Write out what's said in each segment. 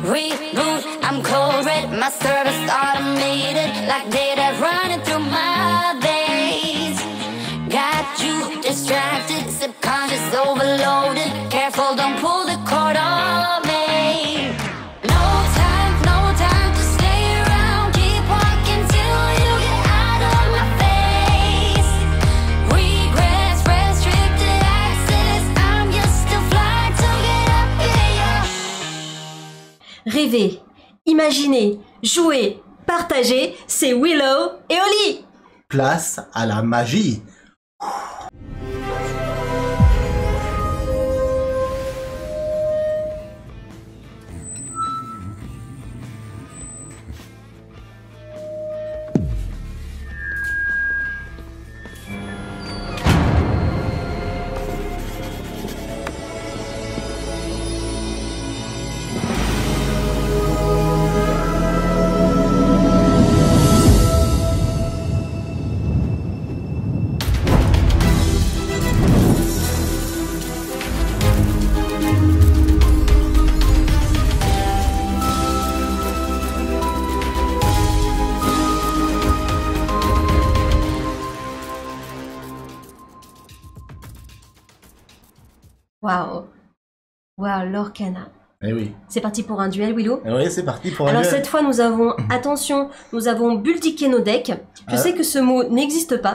Reboot, I'm cold red, my service automated, like data running through my veins. Got you distracted, subconscious overloaded. Careful, don't pull the cord on me. No time to stay around. Keep walking till you get out of my face. Regrets, restricted access. I'm just a fly to get up in ya. Rêver, imaginer, jouer, partager, c'est Willow et Oli. Place à la magie. Waouh, Lorcana. Eh oui. C'est parti pour un duel, Willow. Eh oui, c'est parti pour un Alors duel. cette fois, nous avons, attention, nous avons bulldiqué nos decks. Je sais que ce mot n'existe pas.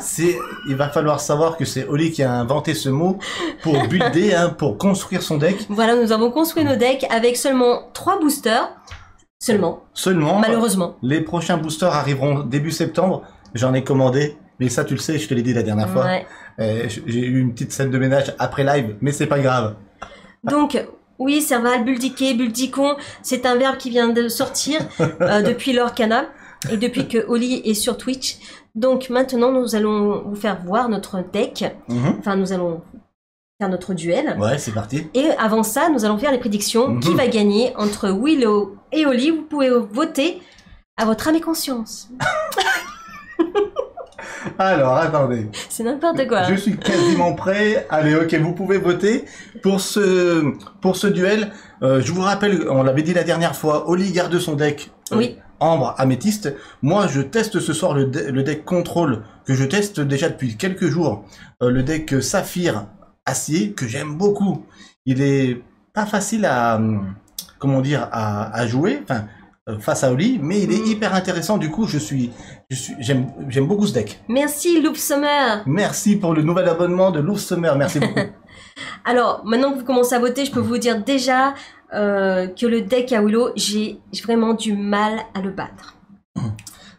Il va falloir savoir que c'est Oli qui a inventé ce mot pour builder, hein, pour construire son deck. Voilà, nous avons construit nos decks avec seulement 3 boosters. Seulement. Malheureusement. Les prochains boosters arriveront début septembre. J'en ai commandé. Mais ça, tu le sais, je te l'ai dit la dernière fois. Ouais. J'ai eu une petite scène de ménage après live, mais c'est pas grave. Donc, oui, Serval, bulldiquer, bulldiquons, c'est un verbe qui vient de sortir depuis Lorcana et depuis que Oli est sur Twitch. Donc maintenant, nous allons vous faire voir notre deck. Enfin, nous allons faire notre duel. Ouais, c'est parti. Et avant ça, nous allons faire les prédictions. Qui va gagner entre Willow et Oli? Vous pouvez voter à votre âme et conscience. Alors, attendez. C'est n'importe quoi. Je suis quasiment prêt. Allez, ok, vous pouvez voter pour ce duel. Je vous rappelle, on l'avait dit la dernière fois, Oli garde son deck. Oui. Ambre, améthyste. Moi, je teste ce soir le deck contrôle que je teste déjà depuis quelques jours. Le deck saphir acier que j'aime beaucoup. Il est pas facile à, comment dire, à jouer. Enfin, face à Oli, mais il est hyper intéressant. Du coup, j'aime beaucoup ce deck. Merci Loop Summer. Merci pour le nouvel abonnement de Loop Summer. Merci beaucoup. Alors, maintenant que vous commencez à voter, je peux vous dire déjà que le deck à Willow, j'ai vraiment du mal à le battre.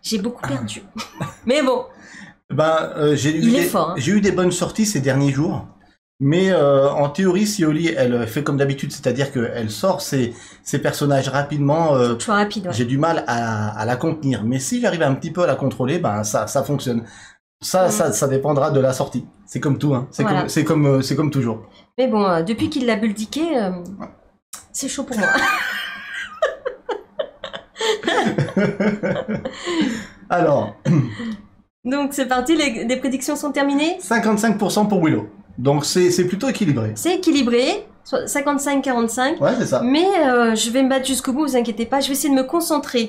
J'ai beaucoup perdu. Mais bon. J'ai eu des bonnes sorties ces derniers jours. Mais en théorie, si Oli, elle fait comme d'habitude, c'est-à-dire qu'elle sort ses personnages rapidement, rapide, ouais. J'ai du mal à la contenir. Mais si j'arrive un petit peu à la contrôler, ben ça fonctionne. Ça dépendra de la sortie. C'est comme tout, hein. C'est comme toujours. Mais bon, depuis qu'il l'a bulldiqué, c'est chaud pour moi. Alors. Donc c'est parti, les prédictions sont terminées. 55% pour Willow. Donc c'est plutôt équilibré. C'est équilibré, 55-45. Ouais, c'est ça. Mais je vais me battre jusqu'au bout, vous inquiétez pas, je vais essayer de me concentrer.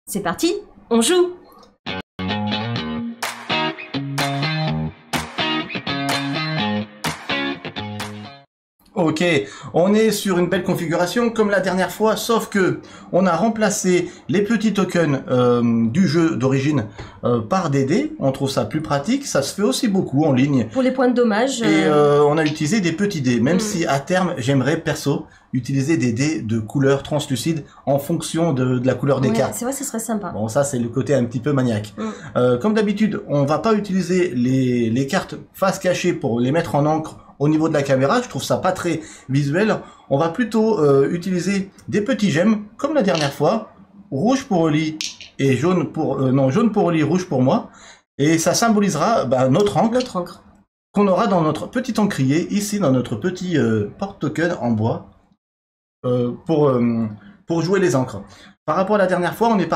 C'est parti, on joue. Ok, on est sur une belle configuration comme la dernière fois, sauf que on a remplacé les petits tokens du jeu d'origine par des dés. On trouve ça plus pratique, ça se fait aussi beaucoup en ligne. Pour les points de dommage. Et on a utilisé des petits dés, même si à terme, j'aimerais perso utiliser des dés de couleur translucide en fonction de la couleur des cartes. C'est vrai, ce serait sympa. Bon, ça c'est le côté un petit peu maniaque. Comme d'habitude, on va pas utiliser les cartes face cachée pour les mettre en encre au niveau de la caméra, je trouve ça pas très visuel. On va plutôt utiliser des petits gemmes, comme la dernière fois. Rouge pour Oli et jaune pour... jaune pour Oli, rouge pour moi. Et ça symbolisera notre encre. Qu'on aura dans notre petit encrier, ici dans notre petit porte-token en bois. Pour jouer les encres. Par rapport à la dernière fois, on est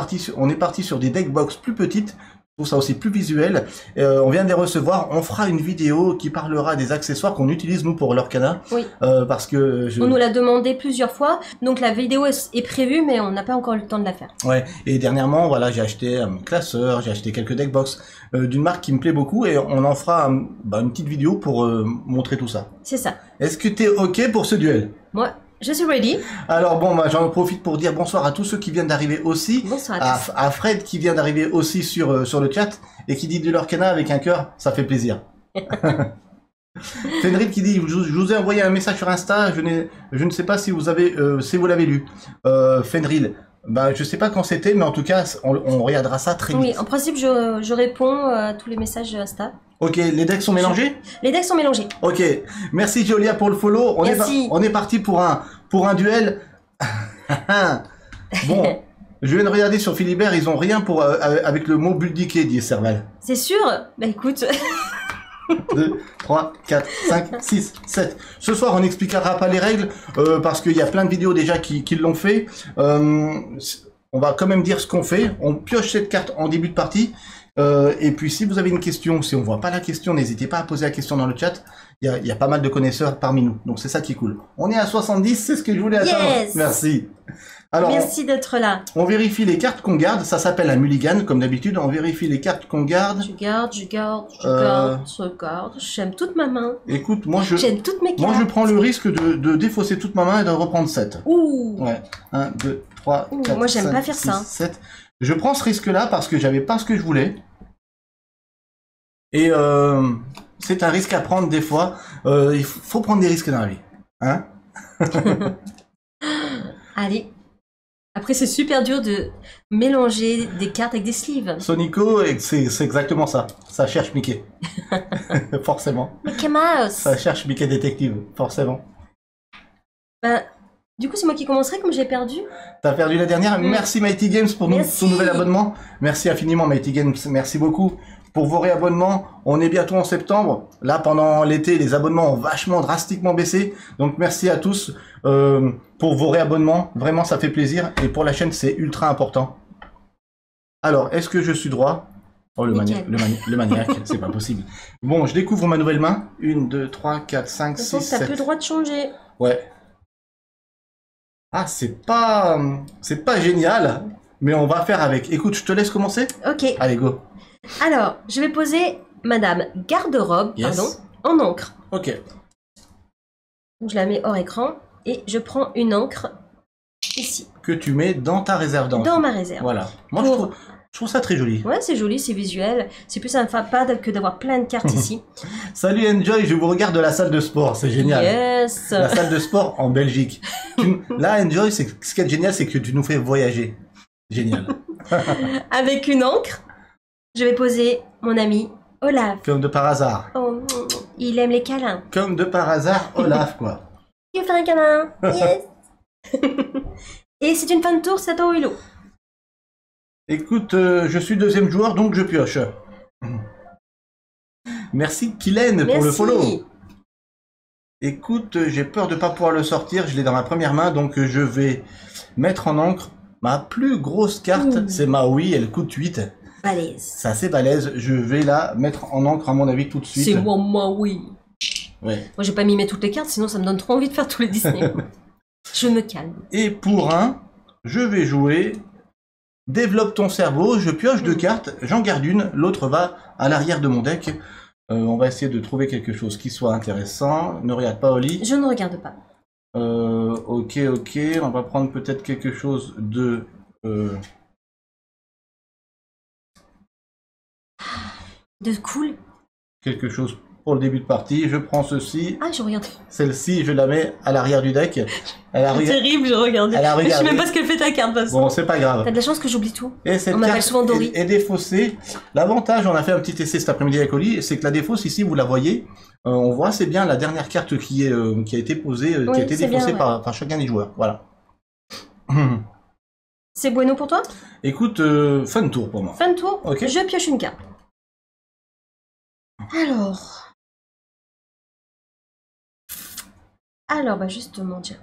parti sur des deck box plus petites trouve ça aussi plus visuel. On vient de les recevoir. On fera une vidéo qui parlera des accessoires qu'on utilise nous pour l'Orcana. Oui. Parce que on nous l'a demandé plusieurs fois, donc la vidéo est prévue, mais on n'a pas encore eu le temps de la faire. Ouais. Et dernièrement, voilà, j'ai acheté un classeur, j'ai acheté quelques deckbox d'une marque qui me plaît beaucoup, et on en fera une petite vidéo pour montrer tout ça. C'est ça. Est-ce que t'es ok pour ce duel? Moi, je suis ready. Alors bon, j'en profite pour dire bonsoir à tous ceux qui viennent d'arriver aussi. Bonsoir à tous. À Fred qui vient d'arriver aussi sur le chat et qui dit de l'Orcana avec un cœur, ça fait plaisir. Fenrir qui dit, je vous ai envoyé un message sur Insta, je ne sais pas si vous l'avez lu. Fenrir, je sais pas quand c'était, mais en tout cas, on regardera ça très vite. Oui, en principe, je réponds à tous les messages Insta. Ok, les decks sont mélangés? Les decks sont mélangés. Ok, merci Jolia pour le follow. Merci. On est parti pour un duel. Bon, je viens de regarder sur Philibert, ils ont rien pour avec le mot buldiqué, dit Serval. C'est sûr? Bah écoute. 2, 3, 4, 5, 6, 7. Ce soir, on n'expliquera pas les règles parce qu'il y a plein de vidéos déjà qui l'ont fait. On va quand même dire ce qu'on fait. On pioche cette carte en début de partie. Et puis, si vous avez une question, si on voit pas la question, n'hésitez pas à poser la question dans le chat. Il y a pas mal de connaisseurs parmi nous. Donc, c'est ça qui est cool. On est à 70, c'est ce que je voulais atteindre. Yes. Merci. Alors, merci d'être là. On vérifie les cartes qu'on garde. Ça s'appelle un mulligan, comme d'habitude. On vérifie les cartes qu'on garde. Je garde. J'aime toute ma main. Écoute, j'aime toutes mes cartes. Moi, je prends le risque de défausser toute ma main et de reprendre 7. Ouh. Ouais. 1, 2, 3, 4, moi, j'aime 5, pas faire 6, ça. 7. Je prends ce risque-là parce que j'avais pas ce que je voulais. Et c'est un risque à prendre des fois. Il faut prendre des risques dans la vie. Hein? Allez. Après, c'est super dur de mélanger des cartes avec des sleeves. Sonico, c'est exactement ça. Ça cherche Mickey. Forcément. Mickey Mouse. Ça cherche Mickey Détective, forcément. Du coup, c'est moi qui commencerai comme j'ai perdu. T'as perdu la dernière. Merci Mighty Games pour ton nouvel abonnement. Merci infiniment Mighty Games. Merci beaucoup pour vos réabonnements. On est bientôt en septembre. Là, pendant l'été, les abonnements ont vachement drastiquement baissé. Donc, merci à tous pour vos réabonnements. Vraiment, ça fait plaisir. Et pour la chaîne, c'est ultra important. Alors, est-ce que je suis droit? Oh, le maniaque, c'est pas possible. Bon, je découvre ma nouvelle main. 1, 2, 3, 4, 5, 6, 7. T'as plus le droit de changer. Ouais. Ah, c'est pas génial, mais on va faire avec. Écoute, je te laisse commencer. Ok. Allez, go. Alors, je vais poser Madame Garde-robe, en encre. Ok. Donc, je la mets hors écran et je prends une encre ici. Que tu mets dans ta réserve d'encre. Dans ma réserve. Voilà. Moi, je trouve ça très joli. Ouais, c'est joli, c'est visuel. C'est plus sympa que d'avoir plein de cartes ici. Salut Enjoy, je vous regarde de la salle de sport, c'est génial. Yes. La salle de sport en Belgique. Là, Enjoy, ce qui est génial, c'est que tu nous fais voyager. Génial. Avec une encre, je vais poser mon ami Olaf. Comme de par hasard. Oh, il aime les câlins. Comme de par hasard, Olaf, quoi. Tu veux faire un câlin? Yes. Et c'est une fin de tour, c'est à toi, Willow. Écoute, je suis deuxième joueur, donc je pioche. Merci Kylen pour le follow. Écoute, j'ai peur de pas pouvoir le sortir, je l'ai dans ma première main, donc je vais mettre en encre ma plus grosse carte, c'est Maui, elle coûte 8. Balèze. C'est assez balèze, je vais la mettre en encre à mon avis tout de suite. C'est moi, Maui. Ouais. Moi, j'ai pas mimé toutes les cartes, sinon ça me donne trop envie de faire tous les Disney. Je me calme. Et pour je vais jouer Développe ton cerveau, je pioche 2 cartes, j'en garde une, l'autre va à l'arrière de mon deck. On va essayer de trouver quelque chose qui soit intéressant. Ne regarde pas Oli. Je ne regarde pas. Ok, on va prendre peut-être quelque chose de... De cool. Quelque chose pour le début de partie. Je prends ceci. Ah, je regarde. Celle-ci, je la mets à l'arrière du deck. C'est terrible, je regarde. Je sais même pas ce qu'elle fait ta carte. Bon, c'est pas grave. T'as de la chance que j'oublie tout. Et cette carte souvent Dory. est défaussée. L'avantage, on a fait un petit essai cet après-midi avec Oli, c'est que la défausse ici, vous la voyez, on voit c'est bien la dernière carte qui a été posée, qui a été défaussée par chacun des joueurs. Voilà. C'est bueno pour toi? Écoute, fin de tour pour moi. Fin de tour, okay. Je pioche une carte. Alors, bah justement, tiens.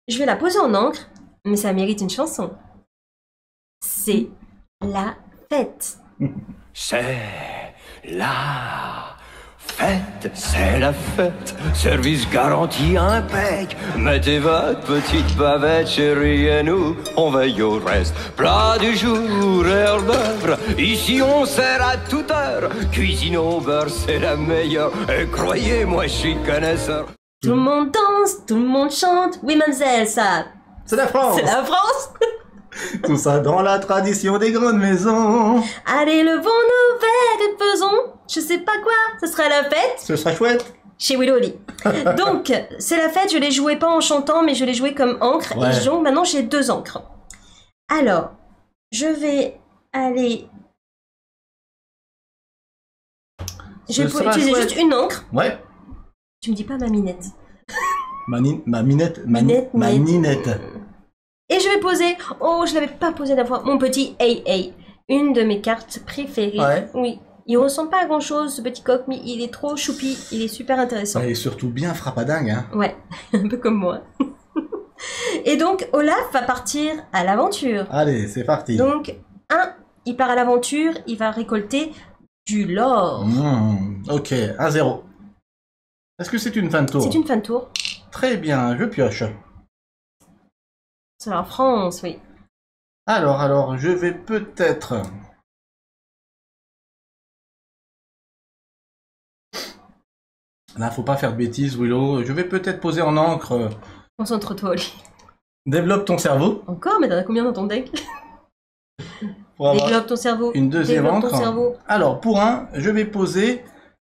Je vais la poser en encre, mais ça mérite une chanson. C'est la fête. C'est la fête, c'est la fête. Service garanti impec. Mettez votre petite bavette, chérie, et nous, on veille au reste. Plat du jour, heure d'œuvre. Ici, on sert à toute heure. Cuisine au beurre, c'est la meilleure. Et croyez-moi, je suis connaisseur. Tout le monde danse, tout le monde chante. Oui, mademoiselle, ça. C'est la France. C'est la France. Tout ça dans la tradition des grandes maisons. Allez, levons nos verres et faisons, je sais pas quoi, ce sera la fête Ce sera chouette. chez Willow Lee. Donc, c'est la fête, je l'ai joué pas en chantant, mais je l'ai joué comme encre. Ouais. Et donc, maintenant, j'ai 2 encres. Alors, je vais aller... Je vais Ce sera utiliser chouette. juste une encre. Ouais. Tu me dis pas ma minette. Ma minette. Minette, Ma minette. ninette. Et je vais poser, oh, je l'avais pas posé la fois, mon petit AA. Une de mes cartes préférées. Ouais. Oui. Il ressemble pas à grand chose, ce petit coq, mais il est trop choupi, il est super intéressant. Et surtout bien frappadingue, hein. Ouais, un peu comme moi. Et donc, Olaf va partir à l'aventure. Allez, c'est parti. Donc, il part à l'aventure, il va récolter du lore. Ok, 1-0. Est-ce que c'est une fin de tour? C'est une fin de tour. Très bien, je pioche. C'est la France, oui. Alors, je vais peut-être... Là, faut pas faire de bêtises, Willow. Je vais peut-être poser en encre... Concentre-toi, Oli. Développe ton cerveau. Encore, mais t'en as combien dans ton deck? Pour avoir Développe ton cerveau. une deuxième Développe encre. ton cerveau. Alors, pour je vais poser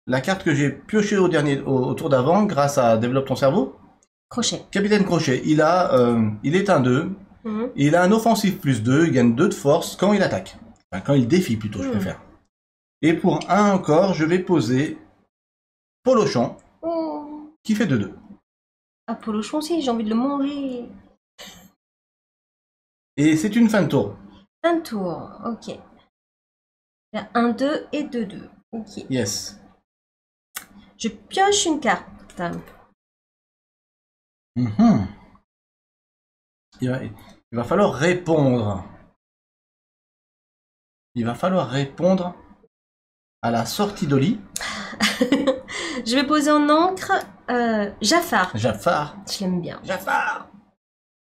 la carte que j'ai piochée au tour d'avant grâce à Développe ton cerveau. Crochet. Capitaine Crochet, il est un 2. Mhm. Il a un offensif +2, il gagne 2 de force quand il attaque. Enfin, quand il défie plutôt, je préfère. Et pour 1 encore, je vais poser Polochon, Oh. qui fait 2-2. Ah, Polochon aussi, j'ai envie de le manger. Et c'est une fin de tour. Fin de tour, ok. Il y a 1, 2 et 2, 2. Ok. Yes. Je pioche une carte. Mhm. Il va falloir répondre. Il va falloir répondre à la sortie d'Oli. Je vais poser en encre Jafar. Jafar. Je l'aime bien. Jafar.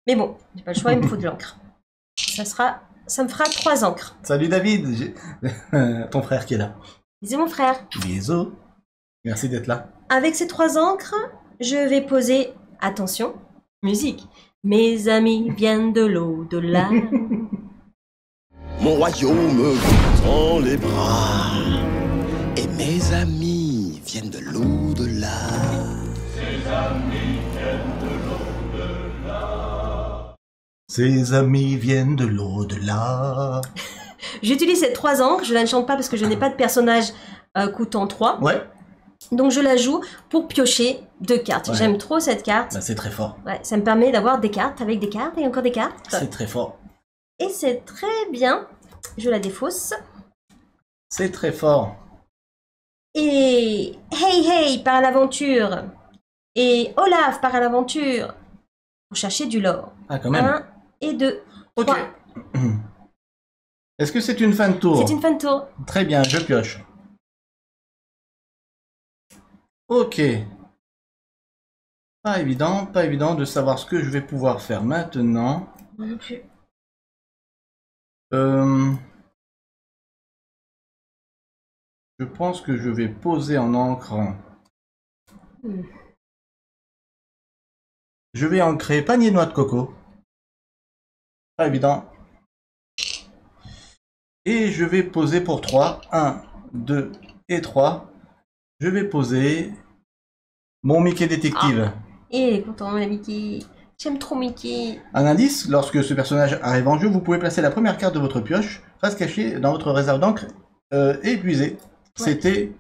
Mais bon, j'ai pas le choix, il me faut de l'encre. Ça me fera 3 encres. Salut David, ton frère qui est là. C'est mon frère. Bisous. Merci d'être là. Avec ces 3 encres, je vais poser, attention, musique. Mes amis viennent de l'au-delà. Mon royaume vous tend les bras. Et mes amis viennent de l'au-delà. Ses amis viennent de l'au-delà. J'utilise ces 3 encres, je la ne chante pas parce que je n'ai pas de personnage coûtant 3. Ouais, Donc je la joue pour piocher 2 cartes. Ouais. J'aime trop cette carte. bah, c'est très fort. Ouais, ça me permet d'avoir des cartes avec des cartes et encore des cartes. C'est très fort. Et c'est très bien. Je la défausse. C'est très fort. Et Hey Hey part à l'aventure. Et Olaf part à l'aventure. Pour chercher du lore. Ah, quand même. 1 et 2. Ok. 3. Est-ce que c'est une fin de tour? C'est une fin de tour. Très bien, je pioche. Ok. Pas évident de savoir ce que je vais pouvoir faire maintenant. Moi non plus. Je pense que je vais poser en encre. Je vais ancrer panier noix de coco. Pas évident. Et je vais poser pour 3. 1, 2 et 3. Je vais poser mon Mickey détective. Et content, Mickey. J'aime trop Mickey. Un indice, lorsque ce personnage arrive en jeu, vous pouvez placer la première carte de votre pioche, face cachée dans votre réserve d'encre, et épuisée. Ouais. C'était...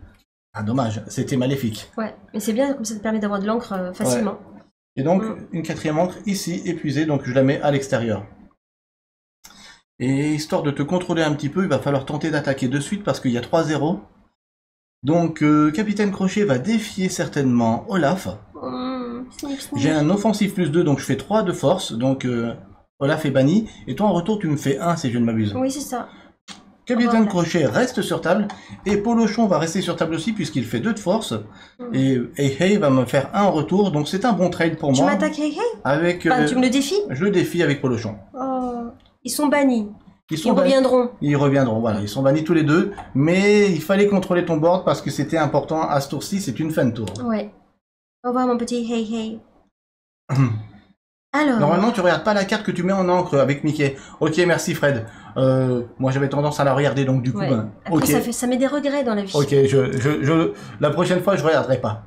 Ah dommage, c'était maléfique. Ouais, mais c'est bien comme ça te permet d'avoir de l'encre facilement. Et donc, une quatrième encre ici, épuisée, donc je la mets à l'extérieur. Et histoire de te contrôler un petit peu, il va falloir tenter d'attaquer de suite parce qu'il y a 3-0. Donc, Capitaine Crochet va défier certainement Olaf. Snip, snip. J'ai un offensif +2, donc je fais 3 de force, donc Olaf est banni. Et toi, en retour, tu me fais 1 si je ne m'abuse. Oui, c'est ça. Capitaine Voilà. Crochet reste sur table. Et Polochon va rester sur table aussi puisqu'il fait 2 de force. Et Hey va me faire 1 en retour. Donc c'est un bon trade pour Tu moi. m'attaques, hey, hey Avec, Enfin, tu me le défies? je le défie avec Polochon. Oh, ils sont bannis. Ils Ils reviendront. Ils reviendront, voilà. Ils sont bannis tous les deux. Mais il fallait contrôler ton board parce que c'était important. À ce tour-ci, c'est une fin de tour. Ouais. Au revoir, mon petit hey, hey. Alors. Normalement, tu regardes pas la carte que tu mets en encre avec Mickey. Ok, merci Fred. Moi, j'avais tendance à la regarder, donc du coup, Ouais. ben, Après, ok. ça met des regrets dans la vie. Ok, la prochaine fois, je regarderai pas.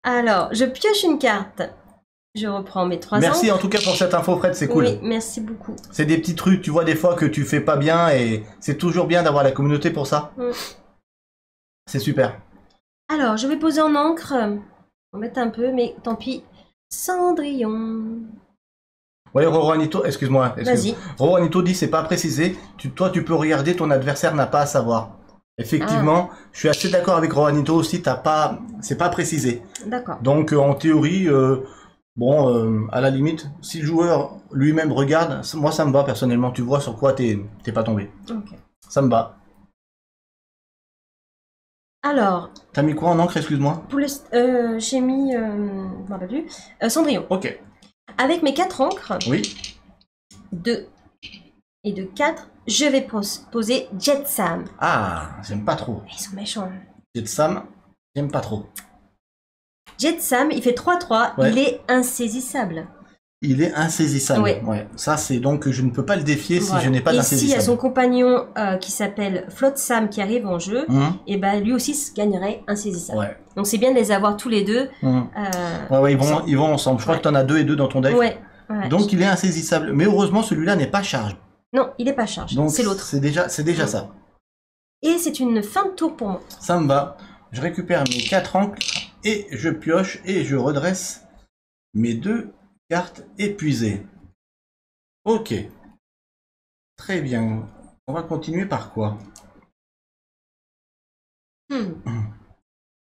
Alors, je pioche une carte. Je reprends mes 3 Merci encres. en tout cas pour cette info, Fred, c'est cool. Oui, merci beaucoup. C'est des petits trucs, tu vois, des fois que tu fais pas bien et c'est toujours bien d'avoir la communauté pour ça. Mm. C'est super. Alors, je vais poser en encre. On va mettre un peu, mais tant pis. Cendrillon. Ouais, Roranito, excuse-moi. Vas-y. Roranito dit c'est pas précisé. Toi, tu peux regarder, ton adversaire n'a pas à savoir. Effectivement, je suis assez d'accord avec Roranito aussi. C'est pas précisé. D'accord. Donc en théorie, à la limite, si le joueur lui-même regarde, moi ça me va personnellement. Tu vois sur quoi t'es pas tombé. Ok. Ça me va. Alors, T'as mis quoi en encre, excuse-moi? pour le, j'ai mis, je me rappelle plus, Cendrillon. Ok. Avec mes 4 encres, Oui. 2 et de 4, je vais poser Jet Sam. Ah, j'aime pas trop. Ils sont méchants. Jet Sam, j'aime pas trop. Jet Sam, il fait 3-3, Ouais. il est insaisissable. Il est insaisissable. Ouais. Ouais. Ça, c'est donc je ne peux pas le défier Voilà. si je n'ai pas Et s'il y a son d'insaisissable. compagnon qui s'appelle Flotte Sam qui arrive en jeu, et ben lui aussi gagnerait insaisissable. Ouais. Donc c'est bien de les avoir tous les deux. Mhm. Euh, Ouais, ils vont ensemble. Je crois Ouais. que t'en as 2 et 2 dans ton deck. ouais. Ouais. Donc il est insaisissable. Mais heureusement, celui-là n'est pas chargé. Non, il est pas chargé. Donc C'est l'autre. C'est déjà ça. Et c'est une fin de tour pour moi. Ça me va. Je récupère mes 4 encres et je pioche et je redresse mes 2 cartes épuisées. Ok. Très bien. On va continuer par quoi?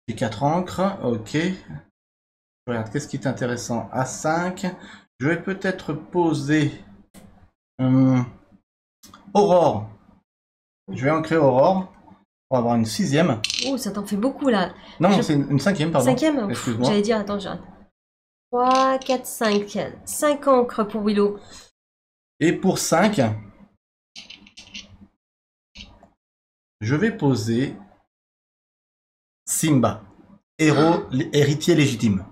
J'ai 4 encres. Ok. Je regarde, qu'est-ce qui est intéressant? À 5. Je vais peut-être poser Aurore. Je vais ancrer Aurore. On va avoir une 6e. Oh, ça t'en fait beaucoup là. Non, c'est une 5e, pardon. 5e. Excuse-moi. J'allais dire, attends, j'arrête. 3, 4, 5. 5 encres pour Willow. Et pour 5, je vais poser Simba, héros, héritier légitime.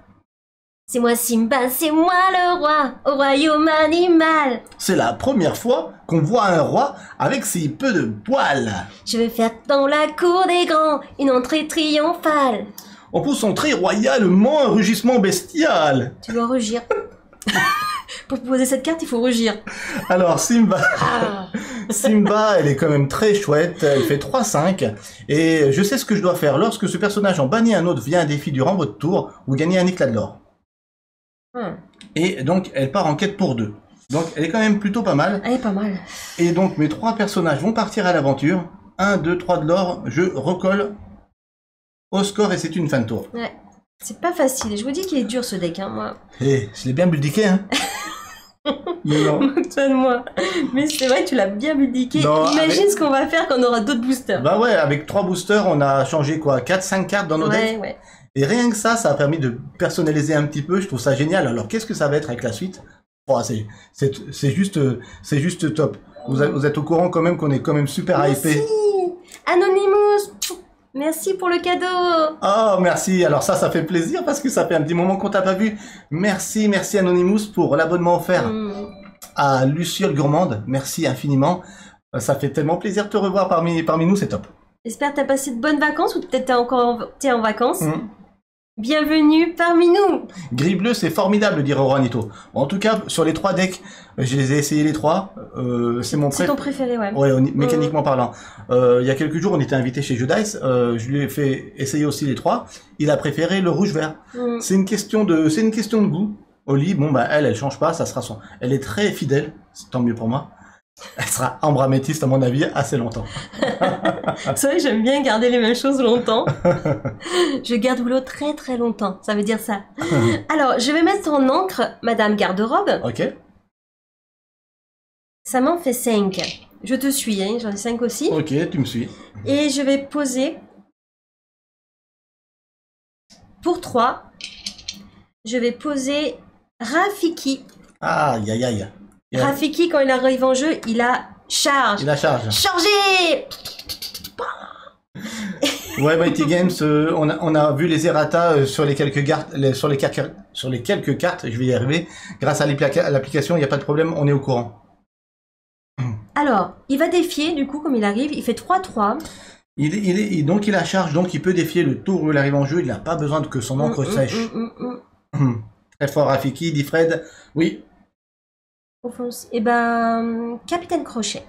C'est moi Simba, c'est moi le roi, au royaume animal. C'est la première fois qu'on voit un roi avec si peu de poils. Je vais faire dans la cour des grands une entrée triomphale. On pousse son cri royalement un rugissement bestial. Tu dois rugir. Pour poser cette carte, il faut rugir. Alors Simba, Simba, elle est quand même très chouette, elle fait 3-5, et je sais ce que je dois faire. Lorsque ce personnage en bannit un autre via un défi durant votre tour, vous gagnez un éclat de l'or. Et donc elle part en quête pour 2. Donc elle est quand même plutôt pas mal. Elle est pas mal. Et donc mes 3 personnages vont partir à l'aventure. 1, 2, 3 de l'or, je recolle au score et c'est une fin de tour. Ouais. C'est pas facile. Je vous dis qu'il est dur ce deck, hein, moi. Eh, je l'ai bien bulldiqué, hein. Non. Moque-toi de moi. Mais c'est vrai que tu l'as bien bulldiqué. Non, Imagine avec- ce qu'on va faire quand on aura d'autres boosters. Bah ouais, avec 3 boosters, on a changé quoi, 4-5 cartes dans nos decks. Ouais. Et rien que ça a permis de personnaliser un petit peu, je trouve ça génial. Alors qu'est-ce que ça va être avec la suite? Oh, c'est juste top. Vous êtes au courant quand même qu'on est quand même super Merci. hypé. Anonymous. Merci pour le cadeau. Oh, merci. Alors ça fait plaisir parce que ça fait un petit moment qu'on t'a pas vu. Merci Anonymous pour l'abonnement offert à Luciole Gourmande. Merci infiniment. Ça fait tellement plaisir de te revoir parmi nous, c'est top. J'espère que t'as passé de bonnes vacances ou peut-être t'es en vacances. Bienvenue parmi nous. Gris bleu, c'est formidable, dirait Oranito. En tout cas, sur les 3 decks, je les ai essayés les 3. C'est mon C'est ton préféré, ouais. Ouais, mécaniquement parlant. Il y a quelques jours, on était invité chez Judice. Je lui ai fait essayer aussi les 3. Il a préféré le rouge-vert. C'est une question de goût. Oli, bon bah elle change pas, ça sera son. Elle est très fidèle, c'est tant mieux pour moi. Elle sera ambre améthyste à mon avis assez longtemps. C'est vrai que j'aime bien garder les mêmes choses longtemps. Je garde Willow très très longtemps, ça veut dire ça. Alors, je vais mettre en encre Madame Garde-robe. Ok. Ça m'en fait 5. Je te suis, hein, j'en ai 5 aussi. Ok, tu me suis. Et je vais poser pour 3. Je vais poser Rafiki. Aïe, aïe, aïe. Rafiki, quand il arrive en jeu, il a charge. Il a charge. Chargé. Ouais, Mighty Games, on a vu les errata sur les quelques cartes, sur les quelques cartes, je vais y arriver. Grâce à l'application, il n'y a pas de problème, on est au courant. Alors, il va défier, du coup, comme il arrive, il fait 3-3. Donc il a charge, donc il peut défier le tour où il arrive en jeu, il n'a pas besoin que son encre sèche. Très fort, Rafiki, dit Fred. Oui. Et ben, Capitaine Crochet.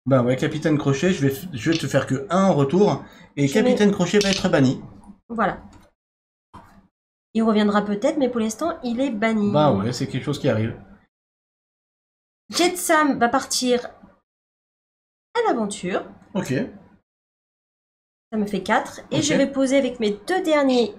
Ben ouais, Capitaine Crochet, je vais te faire que 1 en retour, et Capitaine Crochet va être banni. Voilà. Il reviendra peut-être, mais pour l'instant, il est banni. Bah ouais, c'est quelque chose qui arrive. Jetsam va partir à l'aventure. Ok. Ça me fait 4. Et Ok. je vais poser avec mes 2 derniers...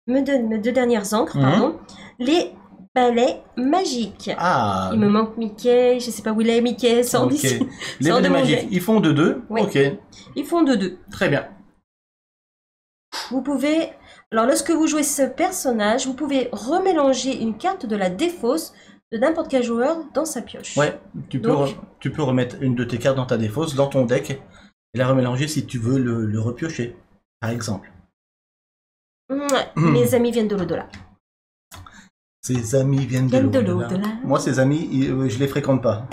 mes deux dernières encres, pardon. Les balais magiques. Ah. Il me manque Mickey, je sais pas où il est, Mickey, sans Ok. d'ici. Les balais magiques, ils font 2-2. Oui. Ok. Ils font 2-2. Très bien. Vous pouvez... Alors, lorsque vous jouez ce personnage, vous pouvez remélanger une carte de la défausse de n'importe quel joueur dans sa pioche. Ouais, tu peux remettre une de tes cartes dans ta défausse, dans ton deck, et la remélanger si tu veux le repiocher, par exemple. Ouais, mes amis viennent de l'au-delà. Ses amis viennent de l'au-delà. Moi, ses amis, je les fréquente pas.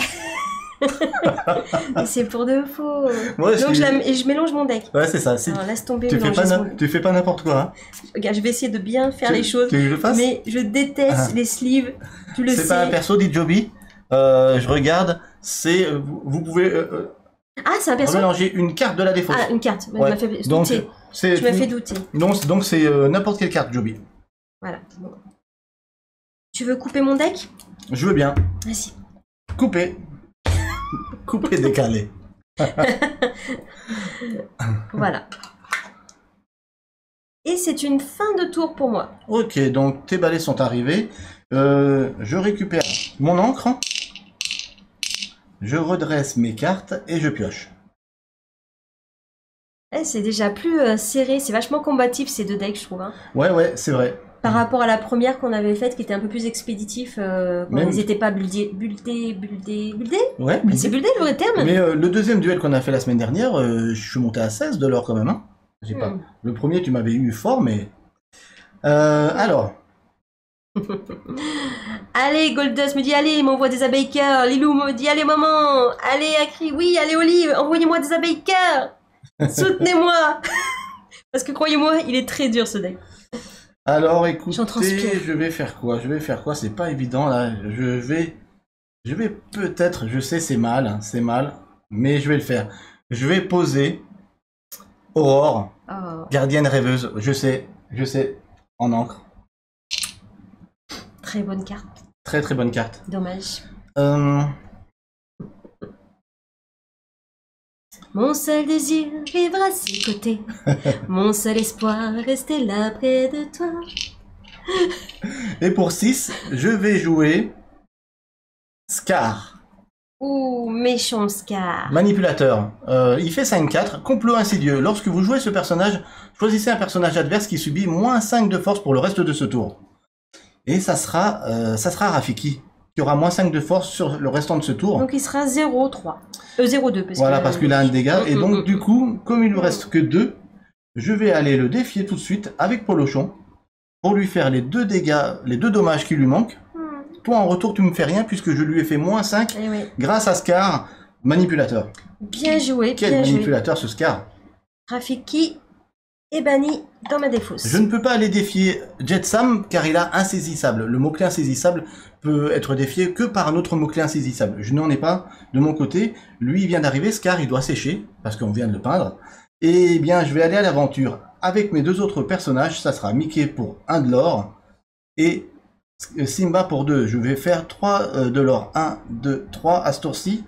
Mais c'est pour de faux. Ouais, Donc, je mélange mon deck. Ouais, c'est ça. Alors, laisse tomber, Tu fais pas n'importe quoi. Hein. Regarde, je vais essayer de bien faire les choses. Tu veux que je le fasse? Mais je déteste les sleeves. Tu le sais. C'est pas un perso, dit Joby. Je regarde. C'est vous pouvez Ah, c'est un perso. remélanger une carte de la défausse. Ah, une carte. Ouais. Tu m'as fait Donc, douter. c'est Tu m'as fait douter. donc c'est n'importe quelle carte, Joby. Voilà. Bon. Tu veux couper mon deck? Je veux bien. Vas-y. Couper. Couper, décaler. Voilà. Et c'est une fin de tour pour moi. Ok, donc tes balais sont arrivés. Je récupère mon encre. Je redresse mes cartes et je pioche. C'est déjà plus serré. C'est vachement combatif ces deux decks, je trouve. Hein. Ouais, c'est vrai. Par rapport à la première qu'on avait faite, qui était un peu plus expéditif, quand Même- ils n'étaient pas buildés. Ouais. C'est buildé le vrai terme? Mais le deuxième duel qu'on a fait la semaine dernière, je suis monté à 16 de l'or quand même. Hein. J'ai pas. Hmm. Le premier, tu m'avais eu fort, mais... alors, Allez, Goldust me dit allez, il m'envoie des abeilles cœur. Lilou me dit allez maman. Allez Akri, oui, allez Olive, envoyez-moi des abeilles cœur. Soutenez-moi. Parce que croyez-moi, il est très dur ce deck. alors écoutez, J'en transpire. je vais faire quoi? C'est pas évident là. Je vais peut-être, je sais c'est mal, mais je vais le faire. Je vais poser Aurore, Oh, gardienne rêveuse. Je sais, en encre. très bonne carte. Très très bonne carte. Dommage. Euh, Mon seul désir, vivre à ses côtés. Mon seul espoir, rester là près de toi. Et pour 6, je vais jouer Scar, Ouh, méchant Scar. manipulateur. Il fait 5-4, complot insidieux. Lorsque vous jouez ce personnage, choisissez un personnage adverse qui subit moins 5 de force pour le reste de ce tour. Et ça sera Rafiki, qui aura moins 5 de force sur le restant de ce tour. Donc il sera 0-3. 0-2. Voilà, parce qu'il a un dégât. Et donc, du coup, comme il ne reste que 2, je vais aller le défier tout de suite avec Polochon pour lui faire les 2 dégâts, les 2 dommages qui lui manquent. Toi, en retour, tu me fais rien puisque je lui ai fait moins 5 Eh oui. grâce à Scar, manipulateur. Bien joué, Quel bien joué. manipulateur, ce Scar. Rafiki est banni dans ma défausse. Je ne peux pas aller défier Jetsam car il a insaisissable. Le mot-clé insaisissable peut être défié que par un autre mot-clé insaisissable. Je n'en ai pas de mon côté. Lui, il vient d'arriver. Scar, il doit sécher parce qu'on vient de le peindre. Et bien, je vais aller à l'aventure avec mes 2 autres personnages. Ça sera Mickey pour 1 de l'or et Simba pour 2. Je vais faire 3 de l'or. 1, 2, 3 à ce tour-ci.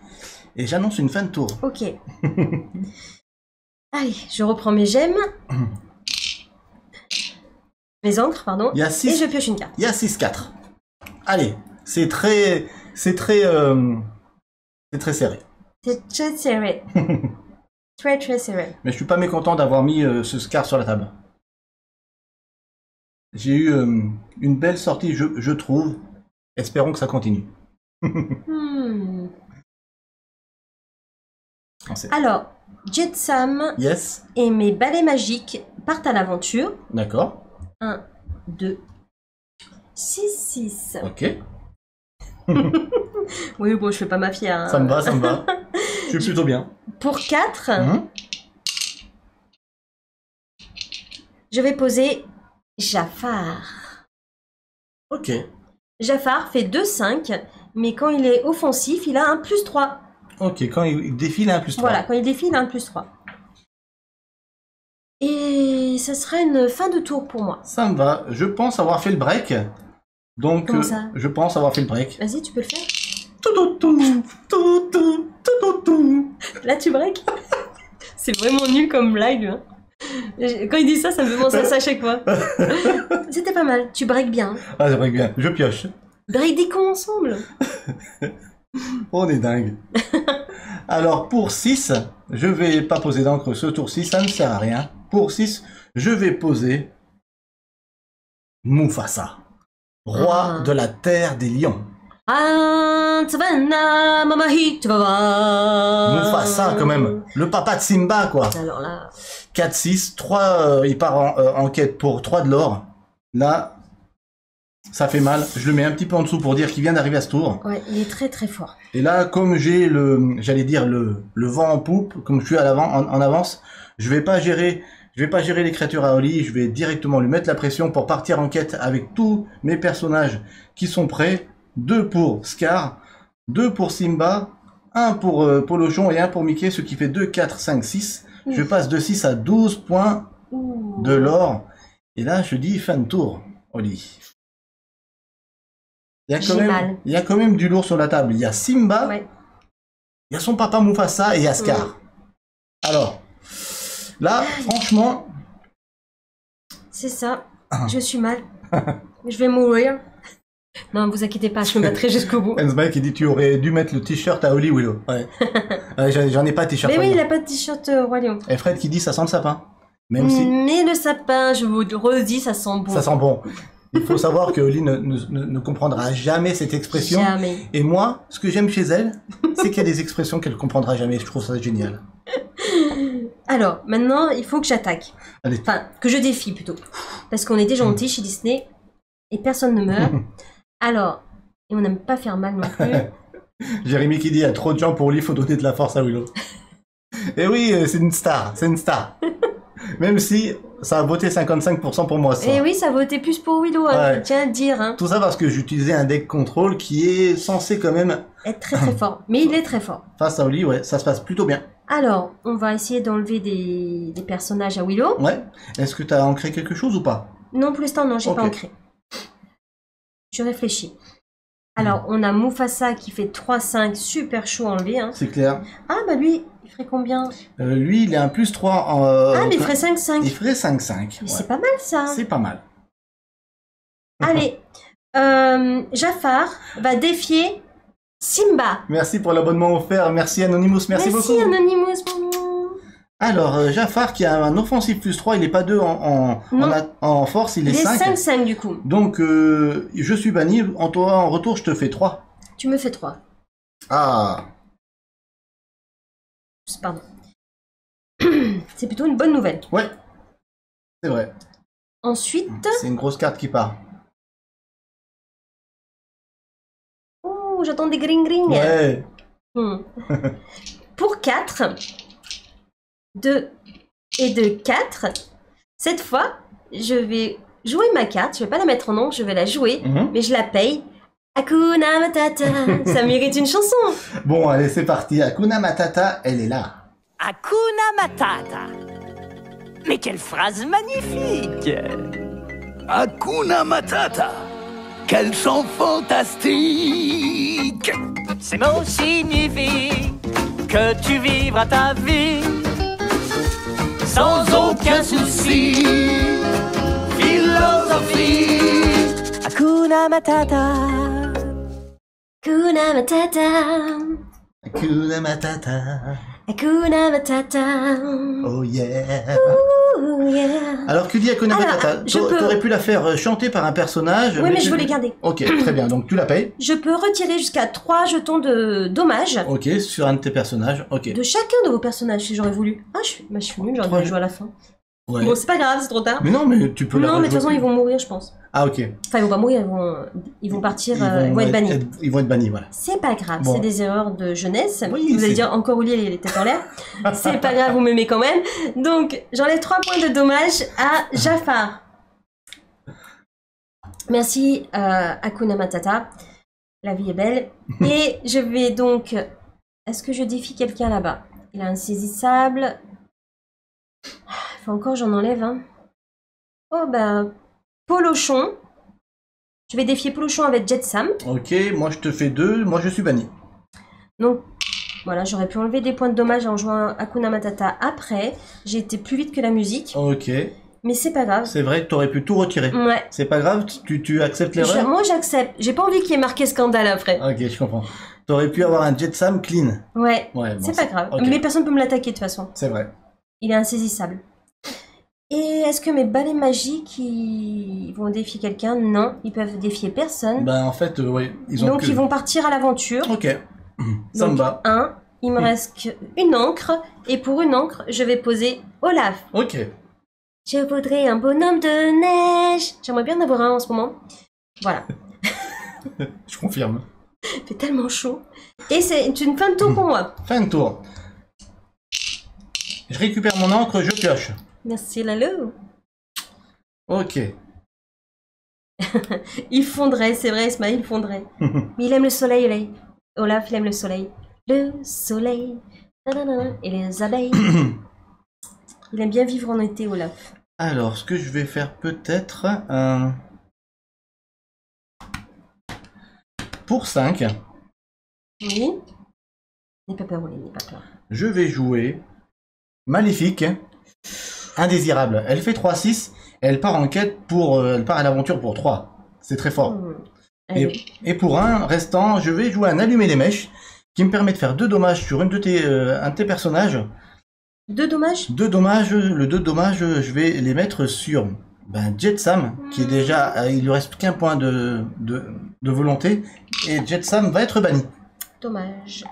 Et j'annonce une fin de tour. Ok. Allez, je reprends mes gemmes. Mes encres, pardon. Il y a Et 6. je pioche une carte. Il y a 6-4. Allez, c'est très C'est très serré. C'est très serré. Très très serré. Mais je suis pas mécontent d'avoir mis ce Scar sur la table. J'ai eu une belle sortie, je trouve. Espérons que ça continue. Alors, Jetsam Yes. et mes balais magiques partent à l'aventure. D'accord. 1, 2, 6, 6. Ok. Oui, bon, je fais pas ma fière. Hein. Ça me va, ça me va. Je suis plutôt bien. Pour 4, Mhm. je vais poser Jafar. Ok. Jafar fait 2, 5, mais quand il est offensif, il a un plus 3. Ok, quand il défile, un plus 3. Voilà, quand il défile, il a un plus 3. Et ça sera une fin de tour pour moi. Ça me va. Je pense avoir fait le break. Donc, Comment ça je pense avoir fait le break. Vas-y, tu peux le faire. Tout. Là, tu breaks. C'est vraiment nul comme blague. Hein. Quand il dit ça, ça me fait penser à ça à chaque fois. C'était pas mal. Tu breaks bien. Ah, c'est vrai bien. Je pioche. Break des cons ensemble. On est dingue. Alors, pour 6, je vais pas poser d'encre ce tour-ci, ça ne sert à rien. Pour 6, je vais poser Mufasa, roi de la terre des lions. Mufasa, quand même. Le papa de Simba, quoi. Alors là... 4, 6, 3, il part en quête pour 3 de l'or. Là, ça fait mal. Je le mets un petit peu en dessous pour dire qu'il vient d'arriver à ce tour. Ouais, il est très très fort. Et là, comme j'ai j'allais dire le vent en poupe, comme je suis en avance, je vais pas gérer les créatures à Oli, je vais directement lui mettre la pression pour partir en quête avec tous mes personnages qui sont prêts. 2 pour Scar, 2 pour Simba, 1 pour Polochon et 1 pour Mickey, ce qui fait 2, 4, 5, 6. Je passe de 6 à 12 points de l'or. Et là, je dis fin de tour, Oli. Il y a quand même du lourd sur la table. Il y a Simba, Ouais. il y a son papa Mufasa et il y a Scar. Alors, là, franchement... C'est ça. Je suis mal. Je vais mourir. Non, vous inquiétez pas, je me battrai jusqu'au bout. Ensma qui dit tu aurais dû mettre le t-shirt à Oli Willow. Ouais. Ouais, j'en ai pas de t-shirt. Mais oui, Oli. il a pas de t-shirt Roi Lion. Et Fred qui dit ça sent le sapin. Même si Mais le sapin, je vous redis, ça sent bon. ça sent bon. Il faut savoir que Oli ne comprendra jamais cette expression. Jamais. Et moi, ce que j'aime chez elle, c'est qu'il y a des expressions qu'elle comprendra jamais. Je trouve ça génial. Alors, maintenant, il faut que j'attaque. Allez. Enfin, que je défie plutôt. Parce qu'on est des gentils chez Disney et personne ne meurt. Alors, et on n'aime pas faire mal non plus. Jérémy qui dit il y a trop de gens pour Oli, il faut donner de la force à Willow. Et oui, c'est une star, c'est une star. Même si ça a voté 55% pour moi. Ça. Et oui, ça votait plus pour Willow, hein, Ouais. je tiens à le dire. Hein. Tout ça parce que j'utilisais un deck control qui est censé quand même, Être très très fort. Mais il est très fort. face à Oli, ouais, ça se passe plutôt bien. Alors, on va essayer d'enlever des personnages à Willow. Ouais. Est-ce que tu as ancré quelque chose ou pas? Non, pour l'instant, non, j'ai Ok. pas ancré. Je réfléchis. Alors, on a Mufasa qui fait 3-5, super chaud à enlever. Hein. C'est clair. Ah, bah lui, il ferait combien Lui, il est un plus 3 en... Ah, mais il ferait 5-5. Il ferait 5-5. Mais Ouais. c'est pas mal, ça. C'est pas mal. Allez, Jafar va défier Simba. Merci pour l'abonnement offert. Merci Anonymous. Merci beaucoup. Anonymous. Alors, Jafar qui a un offensif plus 3, il n'est pas 2 en force, il est Il est 5. 5-5 du coup. Donc, je suis banni. En retour, je te fais 3. Tu me fais 3. Ah. Pardon. C'est plutôt une bonne nouvelle. Ouais. C'est vrai. Ensuite, C'est une grosse carte qui part. oh, j'entends des gring-gring. Ouais. Pour 4, 2 et 2, 4. Cette fois, je vais jouer ma carte. Je vais pas la mettre en ombre, je vais la jouer. Mhm. Mais je la paye. Hakuna Matata. Ça mérite une chanson. Bon, allez, c'est parti. Hakuna Matata, elle est là. Hakuna Matata. Mais quelle phrase magnifique! Hakuna Matata. Quel son fantastique. Ces mots signifient que tu vivras ta vie sans aucun souci. Philosophie. Hakuna Matata. Hakuna Matata. Hakuna Matata. Hakuna Matata. Oh yeah. Ooh, yeah. Alors, que dit Hakuna Alors, Matata? je peux- T'aurais pu la faire chanter par un personnage. Oui, mais je tu- veux les garder. Ok, très bien. Donc, tu la payes. Je peux retirer jusqu'à 3 jetons de dommages Ok, sur un de tes personnages. Ok. de chacun de vos personnages si j'aurais voulu. Ah, je suis nulle, j'aurais Trois dû jouer à la fin. Ouais. Bon, c'est pas grave, c'est trop tard. Mais non, mais tu peux la Non, mais de toute rejouer. façon, ils vont mourir, je pense. Ah, ok. Enfin, ils vont pas mourir, ils vont partir, ils vont être bannis. Ils vont être bannis, voilà. C'est pas grave, Bon. c'est des erreurs de jeunesse. Oui, vous allez c'est- dire encore Oli, elle est tête en l'air. C'est pas grave, vous m'aimez quand même. Donc, j'enlève 3 points de dommage à Jafar. Merci Hakuna Matata. La vie est belle. Et je vais donc... Est-ce que je défie quelqu'un là-bas? Il a insaisissable. Il faut encore j'en enlève un. Oh ben... Polochon. Je vais défier Polochon avec Jet Sam. Ok, moi je te fais 2, moi je suis banni. Donc, voilà, j'aurais pu enlever des points de dommage en jouant Hakuna Matata après. J'ai été plus vite que la musique, Ok, mais c'est pas grave. c'est vrai que t'aurais pu tout retirer. Ouais. C'est pas grave, tu acceptes l'erreur? Moi, j'accepte. J'ai pas envie qu'il y ait marqué scandale après. Ok, je comprends. T'aurais pu avoir un Jet Sam clean. Ouais, Ouais, bon, c'est pas grave. ok. Mais personne peut me l'attaquer de toute façon. C'est vrai. Il est insaisissable. Et est-ce que mes balais magiques, ils vont défier quelqu'un? Non, ils peuvent défier personne. Ben en fait, ouais, ils ont Donc, que... ils vont partir à l'aventure. Ok, ça me Donc, va. 1, il me reste une encre. Et pour une encre, je vais poser Olaf. Ok, Je voudrais un bonhomme de neige. J'aimerais bien en avoir un en ce moment. Voilà. je confirme. Il fait tellement chaud. Et c'est une fin de tour pour moi. Fin de tour. Je récupère mon encre, je pioche. Merci Lalo. Ok. Il fondrait, c'est vrai, Ismaël, il fondrait. Mais il aime le soleil, Olaf. Olaf, il aime le soleil. Le soleil. Nanana, et les abeilles. Il aime bien vivre en été, Olaf. Alors, ce que je vais faire peut-être... Pour 5, Oui. N'aie pas peur, Olaf, n'aie pas peur. je vais jouer Maléfique, indésirable. Elle fait 3-6, elle part en quête pour... elle part à l'aventure pour 3. C'est très fort. Allez. Et pour un restant, je vais jouer un allumer les mèches, qui me permet de faire 2 dommages sur un de tes personnages. 2 dommages. 2 dommages, le 2 dommages, je vais les mettre sur Jet Sam, qui est déjà... il lui reste qu'un point de volonté, et Jet Sam va être banni. Dommage.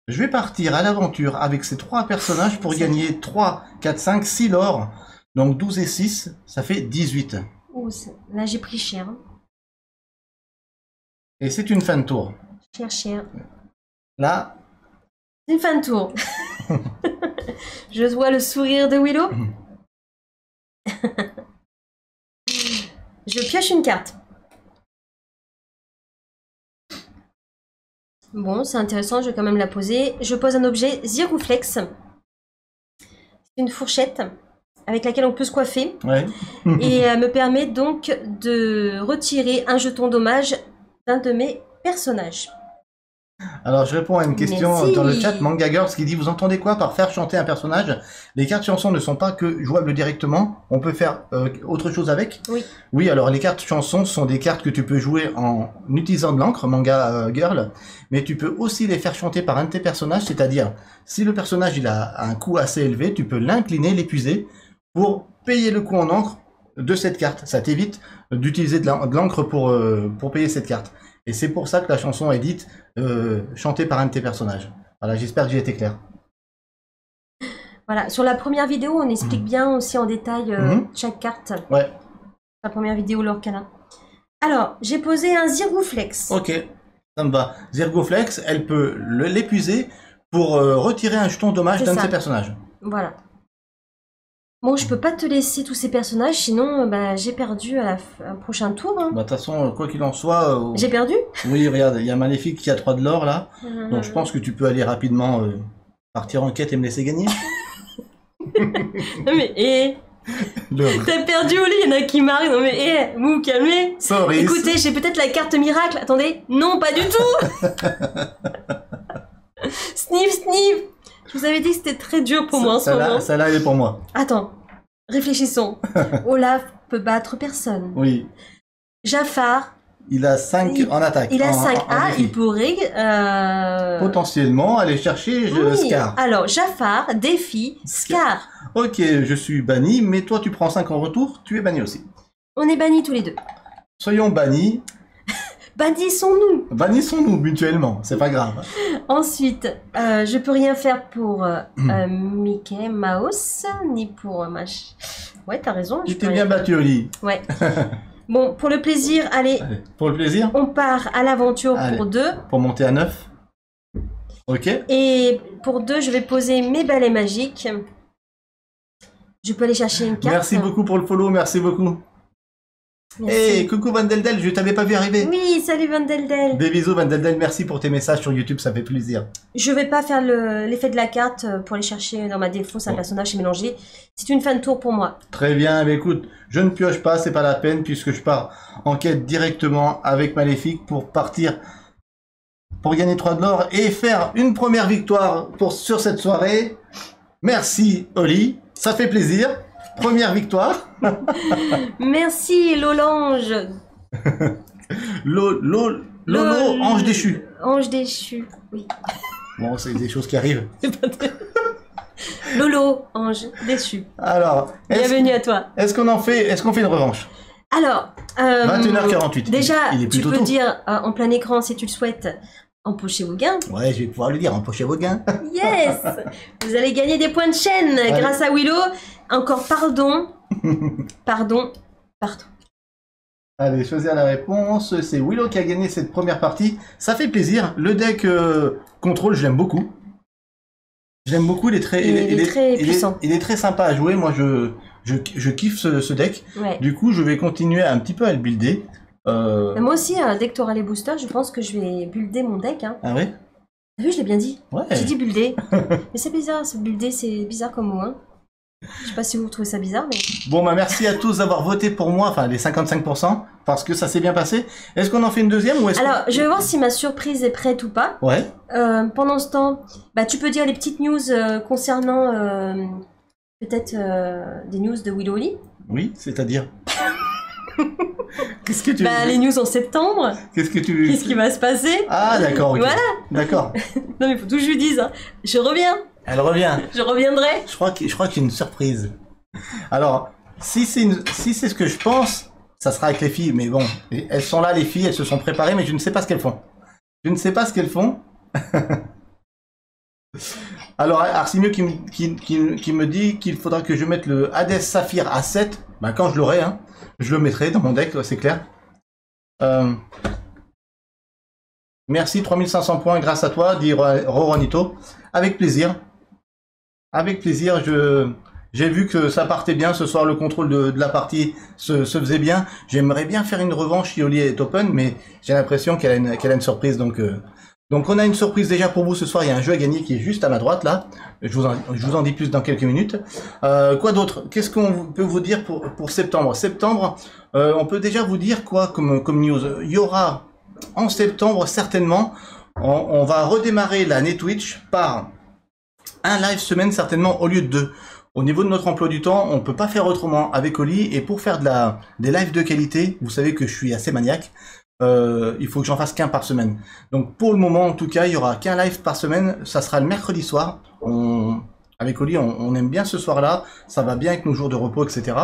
Je vais partir à l'aventure avec ces 3 personnages pour gagner 3, 4, 5, 6 l'or. Donc 12 et 6, ça fait 18. Ouh, là, j'ai pris cher. Hein. Et c'est une fin de tour. Cher, cher. Là, C'est une fin de tour. Je vois le sourire de Willow. Je pioche une carte. Bon, c'est intéressant, je vais quand même la poser. Je pose un objet Ziruflex. C'est une fourchette avec laquelle on peut se coiffer. ouais. Et elle me permet donc de retirer un jeton dommage d'un de mes personnages. Alors, je réponds à une question Merci. dans le chat, Manga Girls, qui dit: vous entendez quoi par faire chanter un personnage? Les cartes chansons ne sont pas que jouables directement, on peut faire autre chose avec. Oui. Oui, alors les cartes chansons sont des cartes que tu peux jouer en utilisant de l'encre, Manga Girl, mais tu peux aussi les faire chanter par un de tes personnages, c'est-à-dire, si le personnage il a un coût assez élevé, tu peux l'incliner, l'épuiser, pour payer le coût en encre de cette carte. Ça t'évite d'utiliser de l'encre pour payer cette carte. Et c'est pour ça que la chanson est dite chantée par un de tes personnages. Voilà, j'espère que j'ai été clair. Voilà, sur la première vidéo, on explique bien aussi en détail chaque carte. Ouais, La première vidéo Lorcana. Alors, j'ai posé un Ziruflex. ok, ça me va. Zergoflex, elle peut l'épuiser pour retirer un jeton dommage C'est d'un de ça. ses personnages. Voilà. Bon, je peux pas te laisser tous ces personnages, sinon j'ai perdu à un prochain tour. Hein. Bah, de toute façon, quoi qu'il en soit... J'ai perdu. Oui, regarde, il y a Maléfique qui a 3 de l'or là. Donc je pense que tu peux aller rapidement partir en quête et me laisser gagner. Non mais, Le... t'as perdu Oli, il y en a qui marquent. Non mais, vous vous calmez. Sorry. Écoutez, j'ai peut-être la carte miracle. Attendez, non, pas du tout. Sniff, sniff. Je vous avais dit que c'était très dur pour moi en ce moment. Celle-là, elle est pour moi. Attends, réfléchissons. Olaf peut battre personne. Oui. Jafar Il a 5 en attaque. Il a en- 5 en A, défi. il pourrait... Potentiellement aller chercher oui. Scar. Alors, Jafar, défi, Scar. Ok, je suis banni, mais toi tu prends 5 en retour, tu es banni aussi. On est bannis tous les deux. Soyons bannis, Bannissons-nous. bannissons-nous mutuellement, c'est pas grave. Ensuite, je peux rien faire pour Mickey Mouse, ni pour Ouais, t'as raison. je Tu peux t'es rien bien battu, Oli. Ouais. Bon, pour le plaisir, allez, Allez, pour le plaisir, on part à l'aventure Allez. pour 2. pour monter à 9. Ok. Et pour 2, je vais poser mes balais magiques. Je peux aller chercher une carte. Merci beaucoup pour le follow, merci beaucoup. Merci. Hey, coucou Vandeldel, je t'avais pas vu arriver. Oui, salut Vandeldel. Des bisous Vandeldel, merci pour tes messages sur YouTube, ça fait plaisir. Je vais pas faire l'effet de la carte pour aller chercher dans ma défausse un Bon. personnage mélangé. C'est une fin de tour pour moi. Très bien, mais écoute, je ne pioche pas, c'est pas la peine, puisque je pars en quête directement avec Maléfique pour partir, pour gagner 3 de l'or et faire une première victoire sur cette soirée. Merci Oli, ça fait plaisir. Première victoire. Merci Lolange. Lolo, ange déchu. Ange déchu. Oui. Bon, c'est des choses qui arrivent. Lolo, ange déchu. Alors, Bienvenue à toi. est-ce qu'on fait une revanche? Alors, 21h48. déjà, Il est tu plutôt peux tôt. dire en plein écran si tu le souhaites, empochez vos gains. Ouais, je vais pouvoir le dire, empochez vos gains. Yes. Vous allez gagner des points de chaîne grâce à Willow. Encore pardon. Pardon. Allez, choisir la réponse. C'est Willow qui a gagné cette première partie. Ça fait plaisir. Le deck contrôle, je l'aime beaucoup. Je l'aime beaucoup. Il est très, Il est très puissant. Il est très sympa à jouer. Moi, je kiffe ce deck. Ouais. Du coup, je vais continuer un petit peu à le builder. Moi aussi, dès que tu auras les boosters, je pense que je vais builder mon deck. Hein. Ah ouais? T'as vu, je l'ai bien dit. Ouais. J'ai dit builder. Mais c'est bizarre, builder, c'est bizarre comme mot. Hein. Je sais pas si vous trouvez ça bizarre, mais... Bon, bah merci à tous d'avoir voté pour moi, enfin les 55%, parce que ça s'est bien passé. Est-ce qu'on en fait une deuxième ou est-ce Alors, je vais voir si ma surprise est prête ou pas. Ouais. Pendant ce temps, bah, tu peux dire les petites news concernant peut-être des news de Willow Oli. Oui, c'est-à-dire. Qu'est-ce que tu Bah, les news en septembre. Qu'est-ce que tu Qu'est-ce qui va se passer? Ah d'accord, ok. Voilà. D'accord. Non mais faut tout que je lui dise. Hein. Je reviens. Elle revient. Je reviendrai. Je crois qu'il y a une surprise. Alors, si c'est ce que je pense, ça sera avec les filles, mais bon, elles sont là les filles, elles se sont préparées, mais je ne sais pas ce qu'elles font. Je ne sais pas ce qu'elles font. Alors, Arsimio qui me dit qu'il faudra que je mette le Hades Saphir à 7. Ben, quand je l'aurai, hein, je le mettrai dans mon deck, c'est clair. Merci, 3500 points grâce à toi, dit Roronito. Avec plaisir. Avec plaisir, j'ai vu que ça partait bien ce soir, le contrôle de la partie se faisait bien. J'aimerais bien faire une revanche si Oli est open, mais j'ai l'impression qu'elle a une surprise. Donc on a une surprise déjà pour vous ce soir, il y a un jeu à gagner qui est juste à ma droite là. Je vous en dis plus dans quelques minutes. Quoi d'autre? Qu'est-ce qu'on peut vous dire pour septembre? Septembre, on peut déjà vous dire quoi comme news? Il y aura en septembre certainement, on va redémarrer l'année Twitch par un live semaine certainement au lieu de 2. Au niveau de notre emploi du temps, on peut pas faire autrement avec Oli, et pour faire des lives de qualité, vous savez que je suis assez maniaque, il faut que j'en fasse qu'un par semaine. Donc pour le moment en tout cas, il y aura qu'un live par semaine, ça sera le mercredi soir. Avec Oli, on aime bien ce soir-là, ça va bien avec nos jours de repos, etc.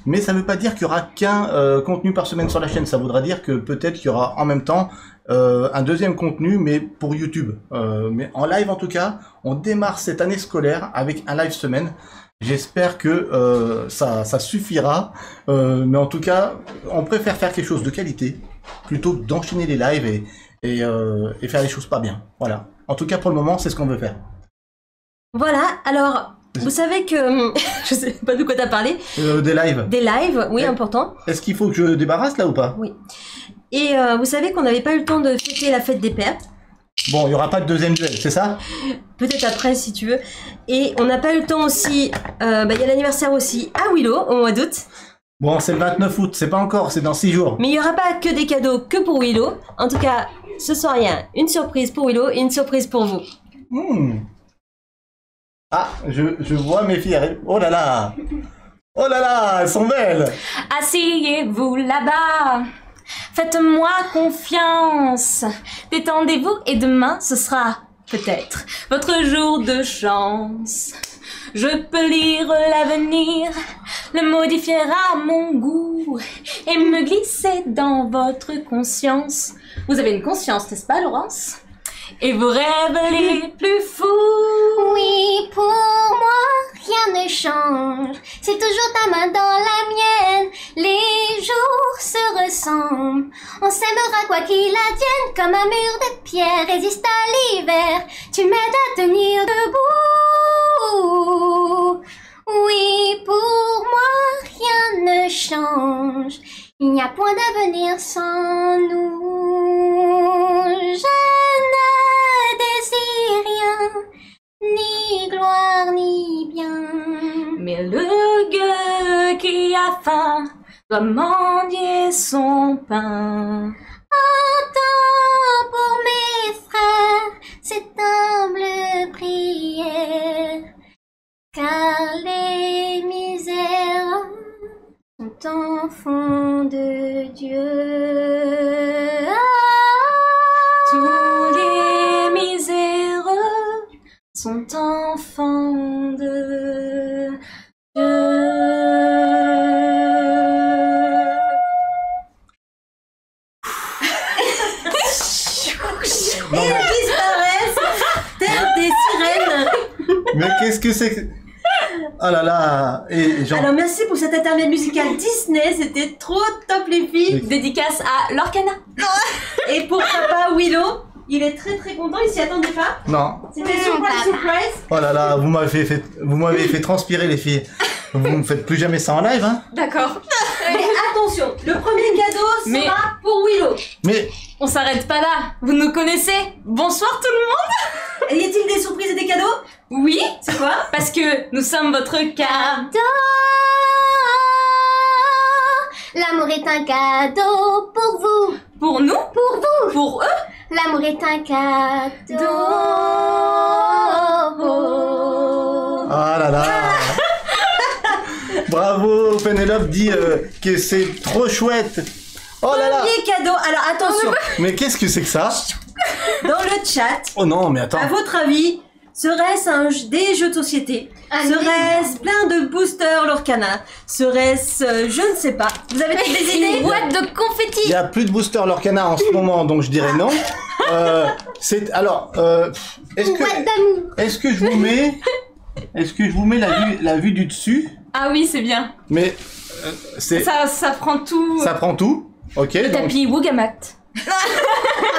Mais ça ne veut pas dire qu'il y aura qu'un contenu par semaine sur la chaîne, ça voudra dire que peut-être qu'il y aura en même temps un deuxième contenu, mais pour YouTube. Mais en live en tout cas, on démarre cette année scolaire avec un live semaine. J'espère que ça suffira, mais en tout cas, on préfère faire quelque chose de qualité plutôt que d'enchaîner les lives et faire les choses pas bien. Voilà. En tout cas, pour le moment, c'est ce qu'on veut faire. Voilà, alors, vous savez que... je sais pas de quoi t'as parlé. Des lives. Des lives, oui, Eh, important. Est-ce qu'il faut que je débarrasse là ou pas? Oui. Et vous savez qu'on n'avait pas eu le temps de fêter la fête des pères. Bon, il n'y aura pas de deuxième duel, c'est ça? Peut-être après, si tu veux. Et on n'a pas eu le temps aussi... il y a l'anniversaire aussi à Willow, au mois d'août. Bon, c'est le 29 août, c'est pas encore, c'est dans 6 jours. Mais il n'y aura pas que des cadeaux que pour Willow. En tout cas, ce soir, il y a une surprise pour Willow et une surprise pour vous. Ah, je vois mes filles arriver. Oh là là! Oh là là, elles sont belles! Asseyez-vous là-bas. Faites-moi confiance. Détendez-vous et demain, ce sera peut-être votre jour de chance. Je peux lire l'avenir, le modifier à mon goût et me glisser dans votre conscience. Vous avez une conscience, n'est-ce pas, Laurence? Et vos rêves les plus fous. Oui, pour moi, rien ne change. C'est toujours ta main dans la mienne. Les jours se ressemblent. On s'aimera quoi qu'il advienne. Comme un mur de pierre résiste à l'hiver. Tu m'aides à tenir debout. Oui, pour moi, rien ne change. Il n'y a point d'avenir sans nous. Je ne désire rien, ni gloire, ni bien. Mais le gueux qui a faim doit mendier son pain. Entends pour mes frères cette humble prière, car les misères sont enfants de Dieu. Tous les miséreux sont enfants de Dieu. Et ils disparaissent, telles des sirènes. Mais qu'est-ce que c'est que... Oh là là. Et genre... Alors merci pour cet intermède musical Disney, c'était trop top les filles. Dédicace à Lorcana. Et pour papa Willow, il est très très content, il s'y attendait pas. Non. C'était surprise. Oh là là, vous m'avez fait transpirer les filles. Vous ne faites plus jamais ça en live, hein? D'accord. Mais attention, le premier cadeau sera pour Willow. Mais On s'arrête pas là. Vous nous connaissez. Bonsoir tout le monde. Et y a-t-il des surprises et des cadeaux? Oui. C'est quoi? Parce que nous sommes votre cadeau. L'amour est un cadeau pour vous. Pour nous. Pour vous. Pour eux. L'amour est un cadeau. ah là là. Bravo, Pénélope dit que c'est trop chouette. Oh là là. Premier cadeau. Alors attention, Mais qu'est-ce que c'est que ça? dans le chat, Oh non, mais attends. à votre avis, serait-ce des jeux de société? Serait-ce plein de boosters Lorcana? Serait-ce, je ne sais pas. Vous avez des Une idées? boîte de Il confettis. y a plus de booster Lorcana en ce moment, donc je dirais non. Est-ce Une boîte d'amour. que je vous mets la vue du dessus? Ah oui, c'est bien. Mais Ça prend tout. ça prend tout. Ok. Le tapis Wugamat. En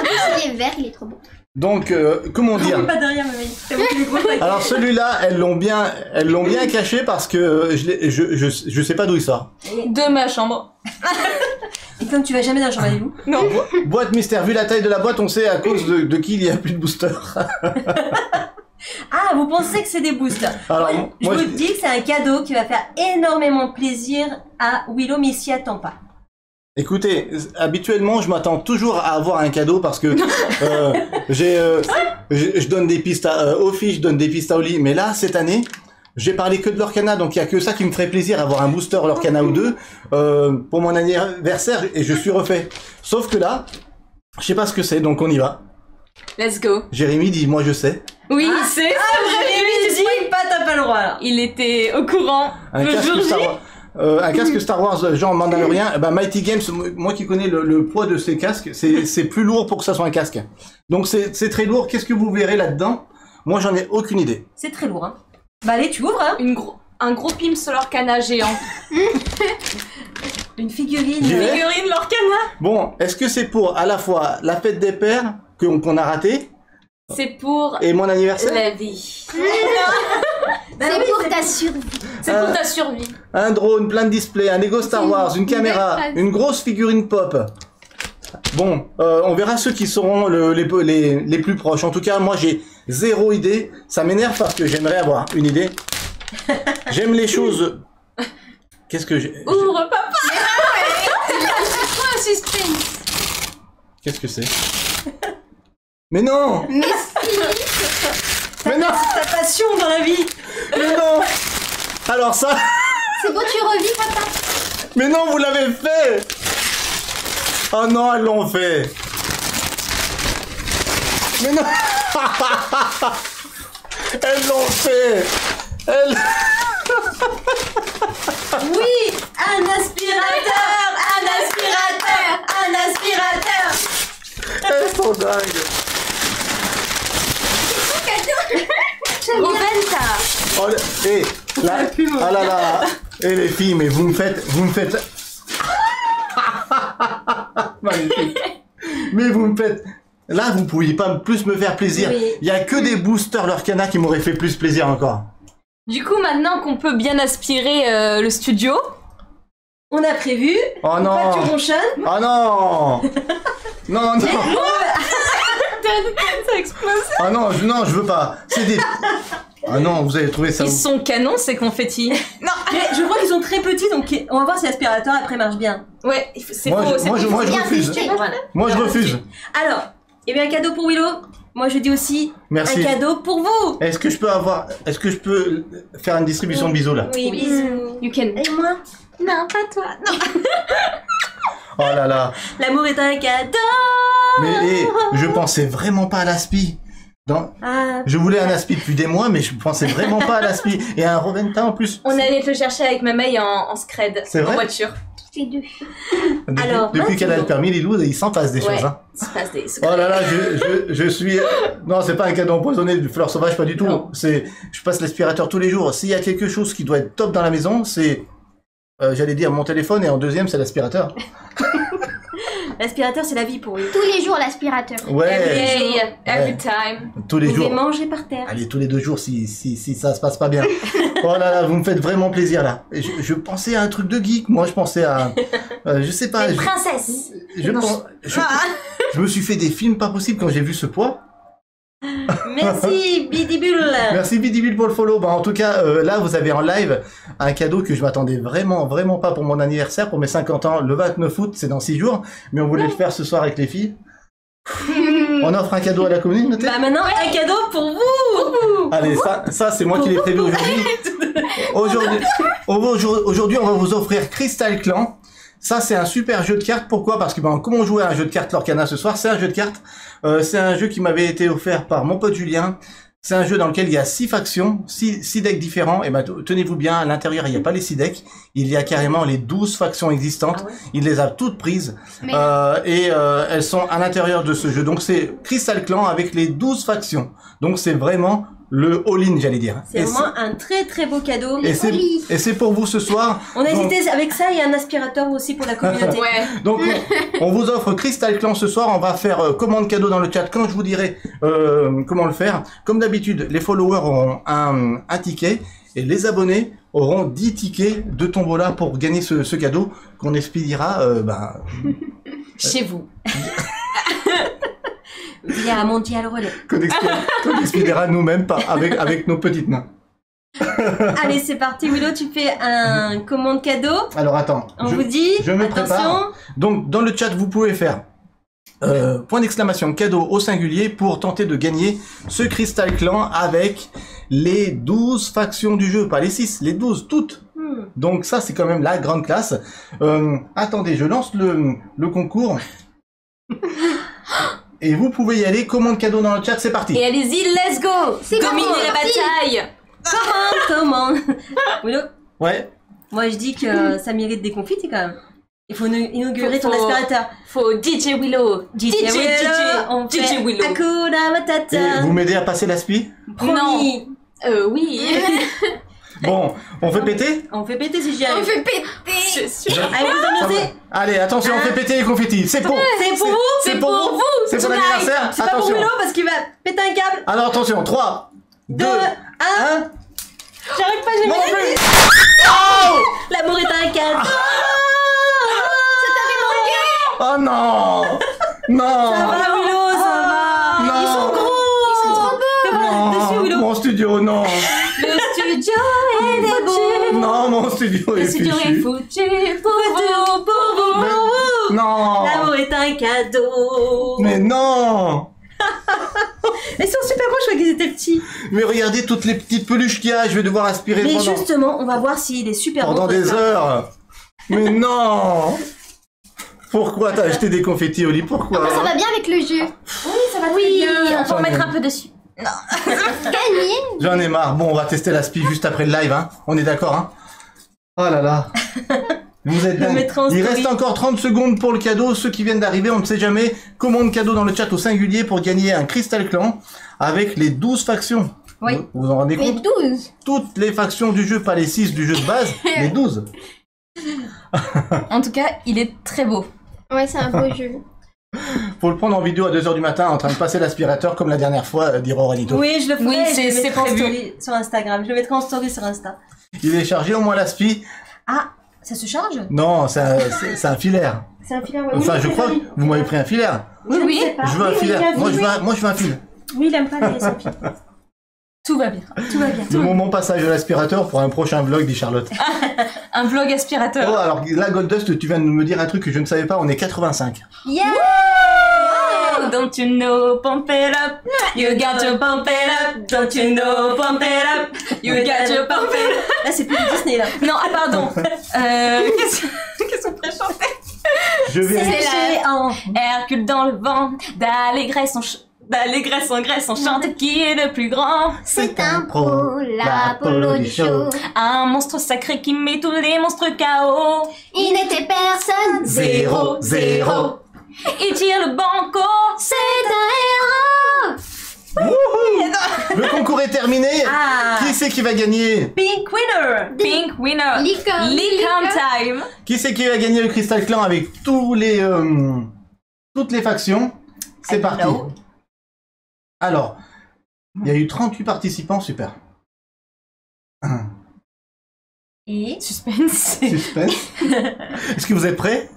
plus, il est vert, il est trop beau. Donc comment dire? Pas derrière, mamie. C'est moi qui lui pose. Alors celui-là, elles l'ont bien caché parce que je sais pas d'où il sort. De ma chambre. Et comme tu vas jamais dans le champ des loups. Non. Boîte mystère. Vu la taille de la boîte, on sait à cause de qui il y a plus de booster. Ah, vous pensez que c'est des boosters? Alors, Je vous dis que c'est un cadeau qui va faire énormément plaisir à Willow, mais il s'y attend pas. Écoutez, habituellement, je m'attends toujours à avoir un cadeau parce que je donne des pistes aux filles, je donne des pistes à Oli. Mais là, cette année, j'ai parlé que de Lorcana, donc il y a que ça qui me ferait plaisir, avoir un booster Lorcana ou deux pour mon anniversaire, et je suis refait. Sauf que là, je sais pas ce que c'est, donc on y va. Let's go. Jérémy dit, moi je sais. Oui, c'est ça. Tu spoil pas, t'as pas le droit alors. Il était au courant. Un Le casque jour J. Star Wars. Un casque Star Wars genre Mandalorian, Mighty Games, moi qui connais le poids de ces casques, c'est plus lourd pour que ça soit un casque. Donc c'est très lourd, qu'est-ce que vous verrez là-dedans? Moi j'en ai aucune idée. C'est très lourd, hein. Bah allez, tu ouvres, hein. Un gros Pim's Lorcana géant. Une figurine. J'ai- Figurine Lorcana. Bon, est-ce que c'est pour à la fois la fête des pères qu'on a raté C'est pour et mon anniversaire? la vie. Bah C'est oui, pour c'est- ta survie. C'est pour ta survie. Un drone, plein de displays, un Lego Star Wars, une caméra, une grosse figurine pop. Bon, on verra ceux qui seront les plus proches. En tout cas, moi j'ai zéro idée. Ça m'énerve parce que j'aimerais avoir une idée. J'aime les choses. Qu'est-ce que j'ai? Ouvre papa. Un suspense. Qu'est-ce que c'est? Mais non! Mais non! Ta passion dans la vie. Mais non! Alors ça! C'est bon, tu revis, papa. Mais non, vous l'avez fait! Oh non, elles l'ont fait. Mais non. Elles l'ont fait. Elles... Oui, un aspirateur, un aspirateur, un aspirateur. Elles sont dingues. Roventa. Oh, ah là là. Et les filles, mais vous me faites... Magnifique. Mais vous me faites... Là, vous pouviez pas plus me faire plaisir. Oui. Il y a que des boosters Lorcana qui m'auraient fait plus plaisir encore. Du coup, maintenant qu'on peut bien aspirer le studio, On a prévu. Oh non. Pourquoi tu ronchonnes? Oh non. Non, non. ça explose. Ah non, je veux pas. C'est des... Ah non, vous avez trouvé ça Ils où? sont canons, ces confettis. Mais je crois qu'ils sont très petits, donc on va voir si l'aspirateur après marche bien. Ouais, c'est Moi, faux. je refuse. Voilà. Moi, je refuse. Alors, il y a un cadeau pour Willow. Moi, je dis aussi Merci. un cadeau pour vous. Est-ce que je peux faire une distribution de bisous là? Oui, Oui. bisous. You can. Et moi? Non, pas toi. Non. Oh là là. L'amour est un cadeau. Mais je pensais vraiment pas à l'aspi. Ah, Je voulais un aspi depuis des mois, mais je pensais vraiment pas à l'aspi. Et un Roventa en plus. On allait te le chercher avec ma maille en scred. C'est vrai en voiture. les deux. Depuis, Alors, depuis qu'elle a le permis, Lilou, il s'en passe des Ouais. choses. Hein. Il se passe des... Oh là là, je suis... Non, c'est pas un cadeau empoisonné de fleurs sauvages, pas du tout. Non. Je passe l'aspirateur tous les jours. S'il y a quelque chose qui doit être top dans la maison, c'est... j'allais dire mon téléphone, et en deuxième, c'est l'aspirateur. L'aspirateur, c'est la vie pour lui. Tous les jours, l'aspirateur. Ouais, Every Ouais. time. tous les Vous pouvez jours. manger par terre. Allez, tous les 2 jours si ça se passe pas bien. Oh là là, vous me faites vraiment plaisir là. Je pensais à un truc de geek, moi je pensais à... je sais pas... Une princesse. Je me suis fait des films pas possibles quand j'ai vu ce poids. Merci, Bidibule. Merci Bidibule pour le follow. Bah, en tout cas, là vous avez en live un cadeau que je m'attendais vraiment pas pour mon anniversaire, pour mes 50 ans, le 29 août, c'est dans 6 jours. Mais on voulait le faire ce soir avec les filles. On offre un cadeau à la communauté. Bah maintenant, un cadeau pour vous. Allez, ça c'est moi qui l'ai prévu aujourd'hui. Aujourd'hui, on va vous offrir Crystal Clan. Ça, c'est un super jeu de cartes. Pourquoi? Parce que comme on jouait à un jeu de cartes Lorcana ce soir, c'est un jeu de cartes. C'est un jeu qui m'avait été offert par mon pote Julien. C'est un jeu dans lequel il y a 6 factions, 6 decks différents. Et ben, tenez-vous bien, à l'intérieur, il n'y a pas les 6 decks. Il y a carrément les 12 factions existantes. Ah ouais. Il les a toutes prises. Mais- Elles sont à l'intérieur de ce jeu. Donc, c'est Crystal Clan avec les 12 factions. Donc, c'est vraiment le all-in, j'allais dire. C'est vraiment un très très beau cadeau. Et c'est pour vous ce soir. On a Donc- hésité avec ça et un aspirateur aussi pour la communauté. Ouais. Donc on vous offre Crystal Clan ce soir, on va faire commande cadeau dans le chat quand je vous dirai comment le faire. Comme d'habitude, les followers auront un ticket et les abonnés auront 10 tickets de tombola pour gagner ce cadeau qu'on expédiera Chez vous. Via Mondial Relais. qu'on expédiera nous-mêmes avec nos petites mains. Allez, c'est parti, Willow, tu fais un commande cadeau. Alors attends, On vous dit, je me attention. prépare. Donc dans le chat vous pouvez faire point d'exclamation cadeau au singulier pour tenter de gagner ce Crystal Clan avec les 12 factions du jeu, pas les 6, les 12 toutes. Donc ça c'est quand même la grande classe. Attendez, je lance le concours. Et vous pouvez y aller, commande cadeau dans le chat, c'est parti. Et allez-y, let's go. C'est Dominez comment, la parti. bataille. Comment Willow, Ouais. moi je dis que ça mérite des confites quand même. Il faut inaugurer ton Faut- aspirateur. Faut DJ Willow. on DJ fait Willow. Hakuna Matata. Et vous m'aidez à passer l'aspi? Promis. Oui. Bon, on fait péter? On fait péter si j'y On arrive. fait péter. Je suis... Allez, vous Ça annoncez. va. Allez, attention, on fait péter les confettis. C'est pour C'est pour vous. C'est pour vous. C'est pour tonight. l'anniversaire. C'est pas pour Attention. Willow parce qu'il va péter un câble. Alors attention, 3, 2, 2, 1. 1. J'arrive pas, j'ai Non pas plus. L'amour est un cadeau. Oh non. Non. Ça va, Willow, ça va. Non. Ils sont gros. Ils sont trop beaux. Non. Dessus, Willow. Mon studio, non. Le studio est foutu. Non, mon studio Le est studio est fichu. foutu pour vous. Pour vous. Non. L'amour est un cadeau. Mais non. Ils sont super beaux, je crois qu'ils étaient petits. Mais regardez toutes les petites peluches qu'il y a. Je vais devoir aspirer Mais pendant justement, on va voir s'il est super beau. des heures. Mais non. Pourquoi t'as acheté des confettis, Oli? Pourquoi? Ça va bien avec le jeu. Oui, ça va très bien. On peut en mettre un peu dessus. Gagné. J'en ai marre. Bon, on va tester l'aspi juste après le live, hein. On est d'accord, hein? Oh là là. Vous êtes dingue. Il reste encore 30 secondes pour le cadeau. Ceux qui viennent d'arriver, on ne sait jamais. Commande cadeau dans le chat au singulier pour gagner un Crystal Clan avec les 12 factions. Oui. Vous en rendez Les compte? 12. Toutes les factions du jeu, pas les 6 du jeu de base, les 12. En tout cas, il est très beau. Ouais, c'est un beau jeu. Faut le prendre en vidéo à 2h du matin en train de passer l'aspirateur comme la dernière fois, dira Aurélito. Oui, je le ferai. Oui, je le c'est mettrai en prévu. story sur Instagram. Je le mettrai en story sur Insta. Il est chargé au moins l'aspi? Ah, ça se charge? Non, c'est un filaire. C'est un filaire, ouais. Enfin, Oui, je c'est crois que joli. vous m'avez pris un filaire. Oui, Oui, je sais pas. Je veux un Oui, filaire. il a Moi, vu, je veux un fil. Oui, il aime pas les sans fil. Tout va bien. Tout va bien. Le moment passage de l'aspirateur pour un prochain vlog, dit Charlotte. Un vlog aspirateur. Oh, alors là, Goldust, tu viens de me dire un truc que je ne savais pas, on est 85. Yeah! Oh, don't you know, pump it up. You got to pump it up. Don't you know, pump it up. You got to pump it up. Là, c'est plus Disney, là. Non, ah, pardon. Qu'est-ce qu'on pourrait chanter? Je vais... C'est la Hercule dans le vent, d'allégresse en Grèce, on chante qui est le plus grand. C'est un pro, l'Apollo du show. Un monstre sacré qui met tous les monstres KO. Il n'était personne. 0, 0. Il tire le banco. C'est un héros. Le concours est terminé. Ah. Qui c'est qui va gagner? Pink winner! Pink winner. Licorne. Licorne time. Qui c'est qui va gagner le Crystal Clan avec toutes les factions? C'est parti. know. Alors, il y a eu 38 participants, super. Et Suspense. Suspense. Est-ce que vous êtes prêts?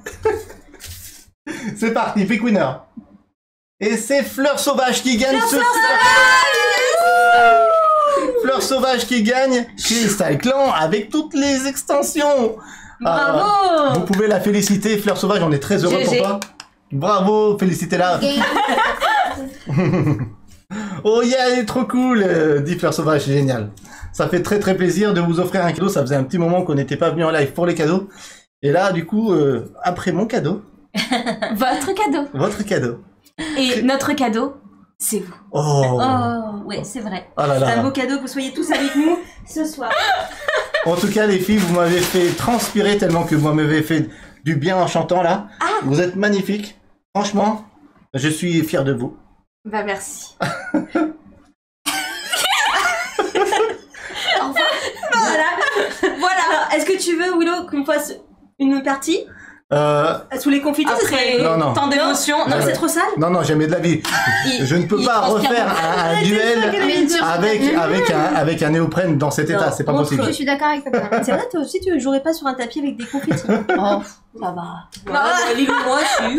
C'est parti, pick winner. Et c'est Fleur Sauvage qui gagne Fleur Sauvage qui gagne Crystal Clan avec toutes les extensions. bravo! Vous pouvez la féliciter, Fleur Sauvage, on est très heureux pour GG. toi. Bravo, félicitez-la. Oh yeah, elle est trop cool, dit Fleur Sauvage, c'est génial. Ça fait très très plaisir de vous offrir un cadeau, ça faisait un petit moment qu'on n'était pas venu en live pour les cadeaux. Et là, du coup, après mon cadeau, Votre cadeau. votre cadeau. Et notre cadeau, c'est vous. Oh, Oh, ouais, c'est vrai. oh là C'est un là. beau cadeau que vous soyez tous avec nous ce soir. En tout cas, les filles, vous m'avez fait transpirer tellement que vous m'avez fait du bien en chantant là. Vous êtes magnifiques. Franchement, je suis fier de vous. Bah merci. Voilà. Alors, est-ce que tu veux, Willow, qu'on fasse une partie sous les confettis? ce serait- Après Non, non. tant d'émotions. Non, Ouais. c'est trop sale. Non, non, jamais de la vie. Je ne peux il pas transpire refaire un duel avec un néoprène dans cet état, Non, c'est pas montre- possible. Je suis d'accord avec toi. C'est vrai, toi aussi, tu jouerais pas sur un tapis avec des confettis. Oh, ça va. Lilo, moi, je suis.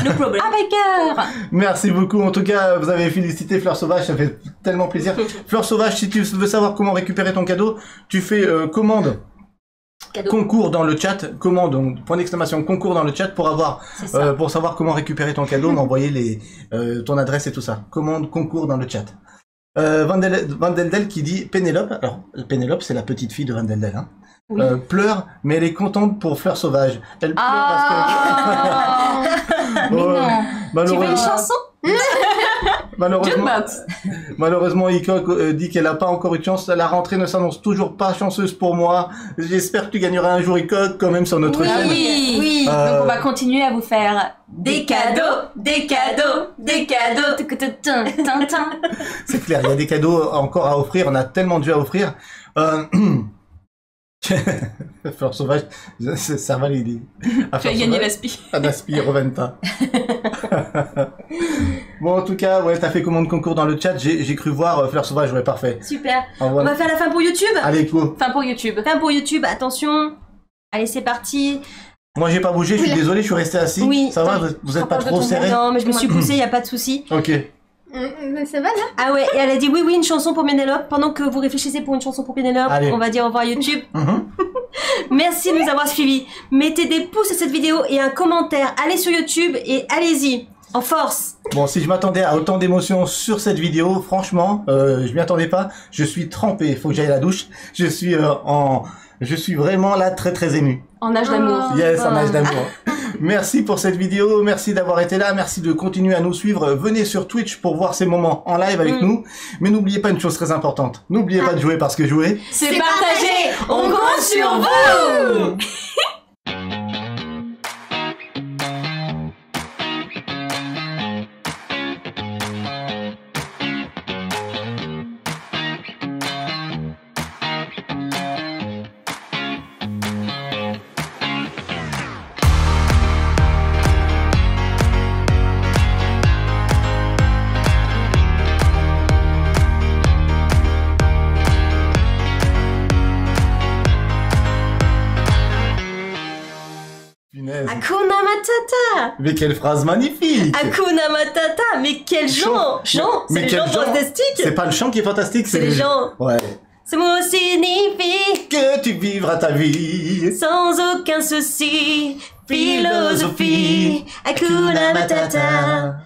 No problem. Avec cœur. Merci beaucoup. En tout cas, vous avez félicité Fleur Sauvage, ça fait tellement plaisir. Fleur Sauvage, si tu veux savoir comment récupérer ton cadeau, tu fais commande. Cadeau. Concours dans le chat, commande, donc, point d'exclamation, concours dans le chat pour avoir, C'est ça. pour savoir comment récupérer ton cadeau, m'envoyer ton adresse et tout ça. Commande, concours dans le chat. Vandeldel qui dit Pénélope, alors Pénélope c'est la petite fille de Vandeldel, hein. Oui. Pleure, mais elle est contente pour Fleur Sauvage. Elle pleure Ah. parce que... Mais Oh, non. Tu veux une malheureusement, chanson? malheureusement, Jukebox. malheureusement, Ikok dit qu'elle a pas encore eu de chance. La rentrée ne s'annonce toujours pas chanceuse pour moi. J'espère que tu gagneras un jour Ikok quand même sur notre chaîne. Oui. Oui. Donc on va continuer à vous faire Des cadeaux, des cadeaux, des cadeaux. Tintin. C'est clair, il y a des cadeaux encore à offrir. On a tellement de jeux à offrir. Fleur Sauvage, ça va l'aider. Tu as gagné l'aspi. Anaspi, Roventa. Bon, en tout cas, ouais, t'as fait commande concours dans le chat. J'ai cru voir Fleur Sauvage, ouais, parfait. Super. Envoie- On va faire la fin pour YouTube. Allez, go. Enfin pour YouTube. Fin pour YouTube, attention. Allez, c'est parti. Moi, j'ai pas bougé, je suis désolé, je suis resté assis. Oui. Ça va, vous êtes pas Prends pas de trop ton serré? Non, mais je me suis poussée, y a pas de souci. Ok. Ça va là? Ah ouais, et elle a dit oui, une chanson pour Pénélope. Pendant que vous réfléchissez pour une chanson pour Pénélope, Allez. on va dire au revoir YouTube. Mhm. Merci de nous avoir suivis. Mettez des pouces à cette vidéo et un commentaire. Allez sur YouTube et allez-y. En force. Bon, si je m'attendais à autant d'émotions sur cette vidéo, franchement, je m'y attendais pas. Je suis trempé, faut que j'aille à la douche. Je suis en Je suis vraiment là très ému. En âge d'amour. Yes, en âge d'amour. Merci pour cette vidéo, merci d'avoir été là, merci de continuer à nous suivre. Venez sur Twitch pour voir ces moments en live avec nous. Mais n'oubliez pas une chose très importante. N'oubliez pas de jouer parce que jouer... C'est partagé. On compte sur vous. Punaise. Hakuna Matata. Mais quelle phrase magnifique. Hakuna Matata. Mais quel chant. Chant. C'est Mais les quel gens chant. fantastiques. C'est pas le chant qui est fantastique, C'est les gens. Ouais. Ce mot signifie Que tu vivras ta vie sans aucun souci. Philosophie. Hakuna Matata.